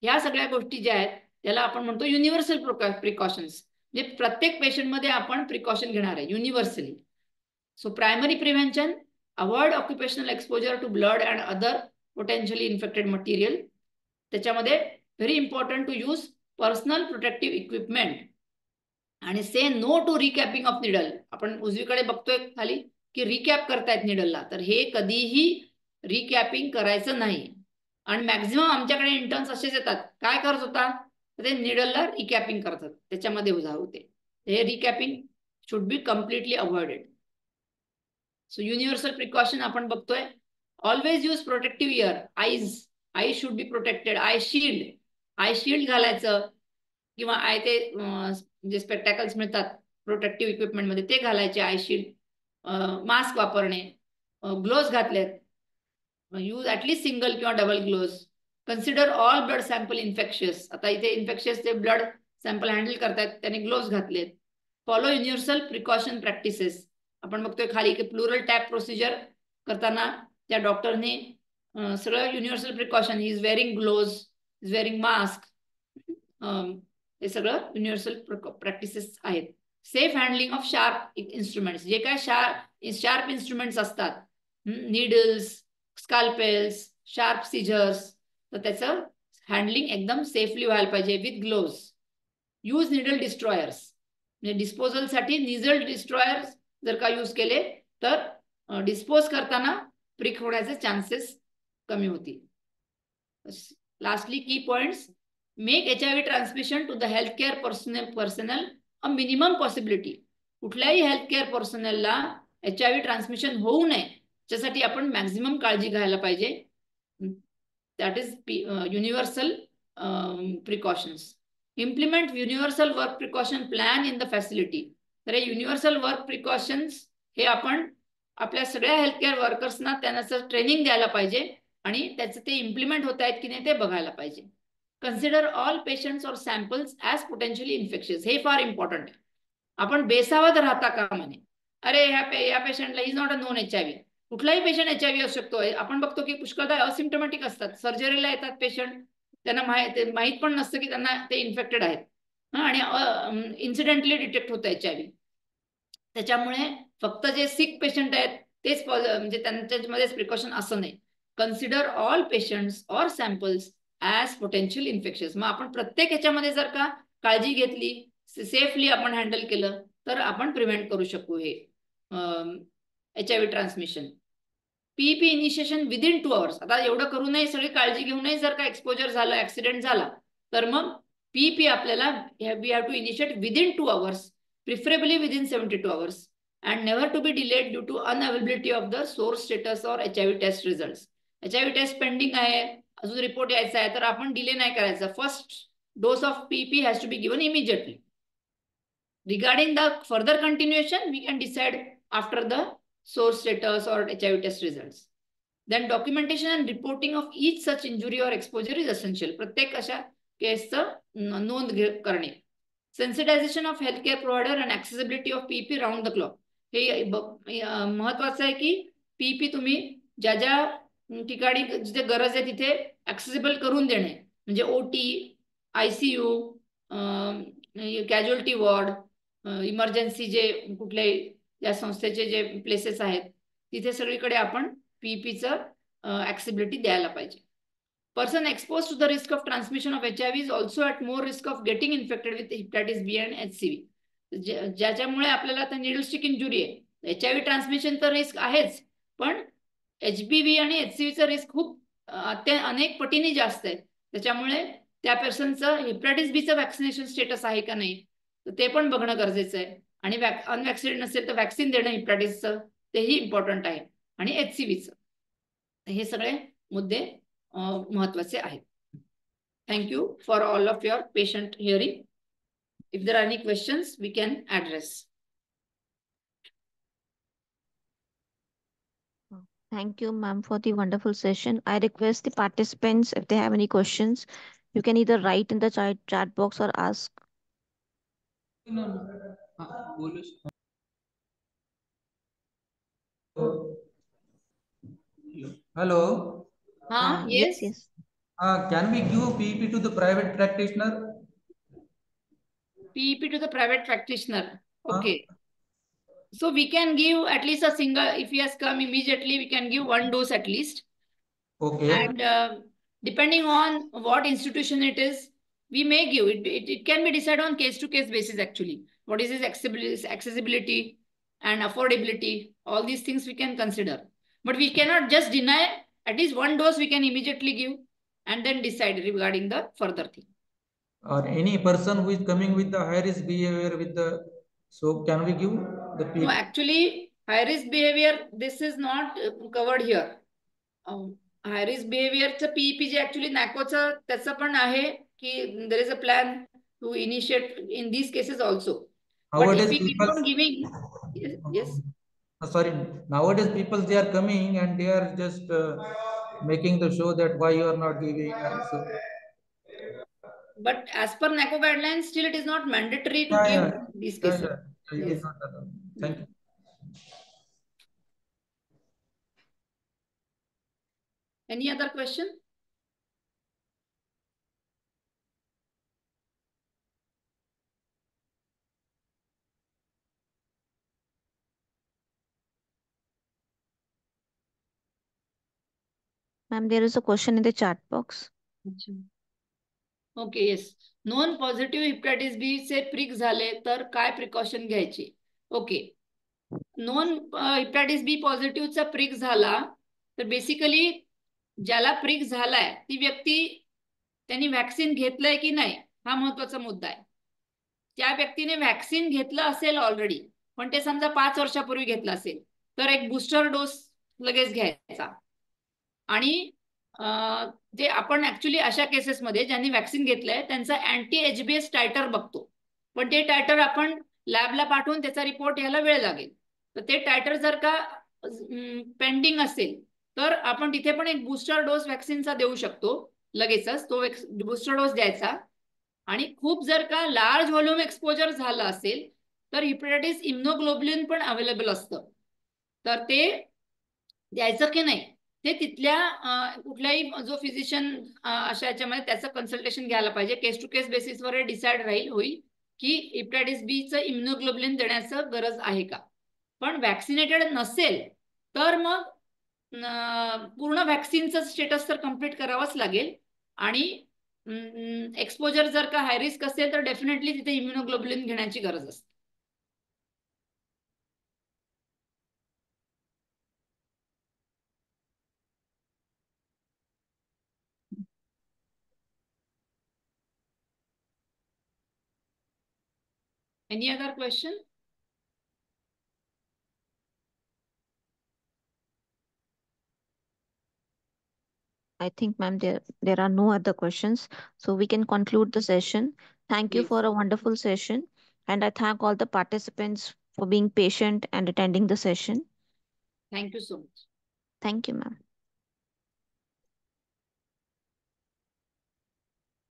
ह्या सगळ्या गोष्टी ज्या आहेत त्याला आपण म्हणतो युनिव्हर्सल प्रिकॉशन्स. म्हणजे प्रत्येक पेशंटमध्ये आपण प्रिकॉशन घेणार आहे universally. So primary prevention, avoid occupational exposure to blood and other potentially infected material. त्याच्यामध्ये very important to use personal protective equipment आणि say no to recapping of needle. आपण उजवीकडे बघतोय खाली की रिकॅप करतायत निडलला, तर हे कधीही रिकॅपिंग करायचं नाही. आणि मॅक्झिमम आमच्याकडे इंटर्न्स असेच येतात, काय करत होता ते निडलला रिकॅपिंग करतात, त्याच्यामध्ये होते. हे recapping should be completely avoided. So universal precaution आपण बघतोय. Always use protective wear, eye should be protected. Eye shield घालायचं किंवा ते जे स्पेक्टॅकल्स मिळतात प्रोटेक्टिव्ह इक्विपमेंट मध्ये ते घालायचे. आय शील्ड, मास्क वापरणे, ग्लोव्ज घातलेत, यूज ॲटलीस्ट सिंगल किंवा double gloves. Consider all blood sample infectious. आता इथे इन्फेक्शियस जे ब्लड सॅम्पल हँडल करतायत त्यांनी ग्लोव्ज घातलेत. Follow universal precaution practices. आपण बघतोय खाली की प्लुरल टॅप प्रोसिजर करताना त्या डॉक्टरने सगळं universal precaution, is wearing gloves, is wearing mask, हे सगळं युनिव्हर्सल प्रॅक्टिसेस आहेत. Safe handling of sharp instruments. जे काय शार्प इन्स्ट्रुमेंट्स असतात, नीडल्स, स्कॅल्पेल्स, शार्प सिझर्स, तर त्याचं हँडलिंग एकदम सेफली व्हायला पाहिजे with gloves. Use needle destroyers. म्हणजे डिस्पोजलसाठी निडल डिस्ट्रॉयर्स जर का यूज केले तर डिस्पोज करताना प्रिक होण्याचे चान्सेस कमी होतील. Lastly key points. Make HIV transmission to the health care personnel a minimum possibility. कुठल्याही हेल्थ केअर पर्सनलला HIV ट्रान्समिशन होऊ नये त्यासाठी आपण मॅक्झिमम काळजी घ्यायला पाहिजे. That is universal precautions. Implement universal work precaution plan in the facility. तर हे युनिव्हर्सल वर्क प्रिकॉशन्स हे आपण आपल्या सगळ्या हेल्थकेअर वर्कर्सना त्यांना ट्रेनिंग द्यायला पाहिजे आणि त्याचं ते इम्प्लिमेंट होत आहेत की नाही ते बघायला पाहिजे. कन्सिडर ऑल पेशंट्स और सॅम्पल्स ॲज पोटेन्शियली इन्फेक्शियस. हे फार इम्पॉर्टंट आहे. आपण बेसावत राहता कामा नये. अरे ह्या पेशंटला is not a known HIV. कुठलाही पेशंट HIV असू शकतो. आपण बघतो की पुष्कळदा असिम्प्टोमॅटिक असतात, सर्जरीला येतात पेशंट, त्यांना माहीत पण नसतं की त्यांना ते इन्फेक्टेड आहेत आणि इन्सिडेंटली डिटेक्ट होतं HIV. त्याच्यामुळे फक्त जे सिक पेशंट आहेत तेच म्हणजे त्यांच्यामध्येच प्रिकॉशन असं नाही. कन्सिडर ऑल पेशंट्स और सॅम्पल्स ॲज पोटेन्शियल इन्फेक्शियस. मग आपण प्रत्येक ह्याच्यामध्ये जर का काळजी घेतली, सेफली आपण हँडल केलं तर आपण प्रिव्हेंट करू शकू हे HIV transmission. PEP initiation within 2 hours. आता एवढं करू नये, सगळी काळजी घेऊ नये. जर का एक्सपोजर झालं, ऍक्सिडेंट झाला तर मग PEP आपल्याला we have to initiate within 2 hours, preferably within 72 hours, and never to be delayed due to unavailability of the source status or HIV test results. HIV test pending आहे, अजून report यायचा आहे, तर आपण डिले नाही करायचा. First dose of PEP has to be given immediately. Regarding the further continuation, we can decide after the source status or HIV test results. Then documentation and reporting of each such injury or exposure is essential. प्रत्येक अशा केसचं नोंद करणे. Sensitization of healthcare provider and accessibility of PEP round the clock. हे महत्वाचं आहे की PEP तुम्ही ज्या ज्या ठिकाणी जिथे गरज आहे तिथे ऍक्सेसिबल करून देणे, म्हणजे OT, ICU, casualty ward, emergency जे कुठल्याही या संस्थेचे जे प्लेसेस आहेत तिथे सगळीकडे आपण PEPचं ऍक्सेसिबिलिटी द्यायला पाहिजे. Person exposed to the risk of transmission of HIV is also at more risk of getting infected with hepatitis B and HCV. ज्याच्यामुळे आपल्याला आता निडल स्टिक इंजुरी आहे, HIV ट्रान्समिशन तर रिस्क आहेच, पण HBV आणि HCVचं रिस्क खूप अनेक पटीने जास्त आहे. त्याच्यामुळे त्या पर्सनचं हेपॅटायटिस बीचं वॅक्सिनेशन स्टेटस आहे का नाही ते पण बघणं गरजेचं आहे. आणि अनवॅक्सिनेटेड नसेल तर वॅक्सिन देणं हेपॅटायटिसचं तेही इम्पॉर्टंट आहे, आणि HCVचं. हे सगळे मुद्दे महत्वाचे आहेत. Thank you for all of your patient hearing. If there are any questions, we can address. Thank you, ma'am, for the wonderful session. I request the participants, if they have any questions, you can either write in the chat box or ask. Hello. Yes. Yes. Can we give PEP to the private practitioner? PEP to the private practitioner. Okay. So we can give at least a single, if he has come immediately, we can give one dose at least. Okay. And depending on what institution it is, we may give it. It can be decided on case-to-case basis actually. What is his accessibility and affordability? All these things we can consider. But we cannot just deny. At least one dose we can immediately give and then decide regarding the further thing. Or any person who is coming with the high risk behavior with the, so can we give the PEP? No, actually high risk behavior, this is not covered here. High risk behavior चं PEP जे actually NACOचं त्याचं पण आहे की there is a plan to initiate in these cases also. Nowadays but if we keep people, on giving, yes. Sorry, nowadays people they are coming and they are just making the show that why you are not giving. So, but as per NACO guidelines, still it is not mandatory to give these cases. It is not allowed. Thank you. Any other question? Ma'am, there is a question in the chat box. Okay, yes. Non positive hepatitis B चे prick झाले तर काय precaution घ्यायची? Okay, non hepatitis B पॉझिटिव्हचा prick झाला तर basically ज्याला prick झालाय ती व्यक्ती त्यांनी व्हॅक्सिन घेतलंय की नाही हा महत्वाचा मुद्दा आहे. त्या व्यक्तीने व्हॅक्सिन घेतलं असेल ऑलरेडी, पण ते समजा 5 वर्षापूर्वी घेतलं असेल तर एक बूस्टर डोस लगेच घ्यायचा. आणि जे आपण ऍक्च्युली अशा केसेसमध्ये ज्यांनी व्हॅक्सिन घेतलंय त्यांचा अँटी HBs टायटर बघतो, पण ते टायटर आपण लॅबला पाठवून त्याचा रिपोर्ट यायला वेळ लागेल. तर ते टायटर जर का पेंडिंग असेल तर आपण तिथे पण एक बूस्टर डोस व्हॅक्सिनचा देऊ शकतो लगेचच. तो बूस्टर डोस द्यायचा. आणि खूप जर का लार्ज व्हॉल्यूम एक्सपोजर झालं असेल तर हेपॅटायटिस इम्युनोग्लोब्युलिन पण अवेलेबल असतं, तर ते द्यायचं की नाही ते तिथल्या कुठल्याही जो फिजिशियन अशा याच्यामध्ये त्याचं कन्सल्टेशन घ्यायला पाहिजे. केस टू केस बेसिसवर डिसाइड होईल की हेपॅटायटिस बीचं इम्युनोग्लोब्युलिन देण्याचं गरज आहे का. पण वॅक्सिनेटेड नसेल तर मग पूर्ण व्हॅक्सिनचं स्टेटस तर कम्प्लीट करावंच लागेल. आणि एक्सपोजर जर का हाय रिस्क असेल तर डेफिनेटली तिथे इम्युनोग्लोब्युलिन घेण्याची गरज असते. Any other question? I think, ma'am, there are no other questions. So we can conclude the session. Thank you Yes. for a wonderful session. And I thank all the participants for being patient and attending the session. Thank you so much. Thank you, ma'am.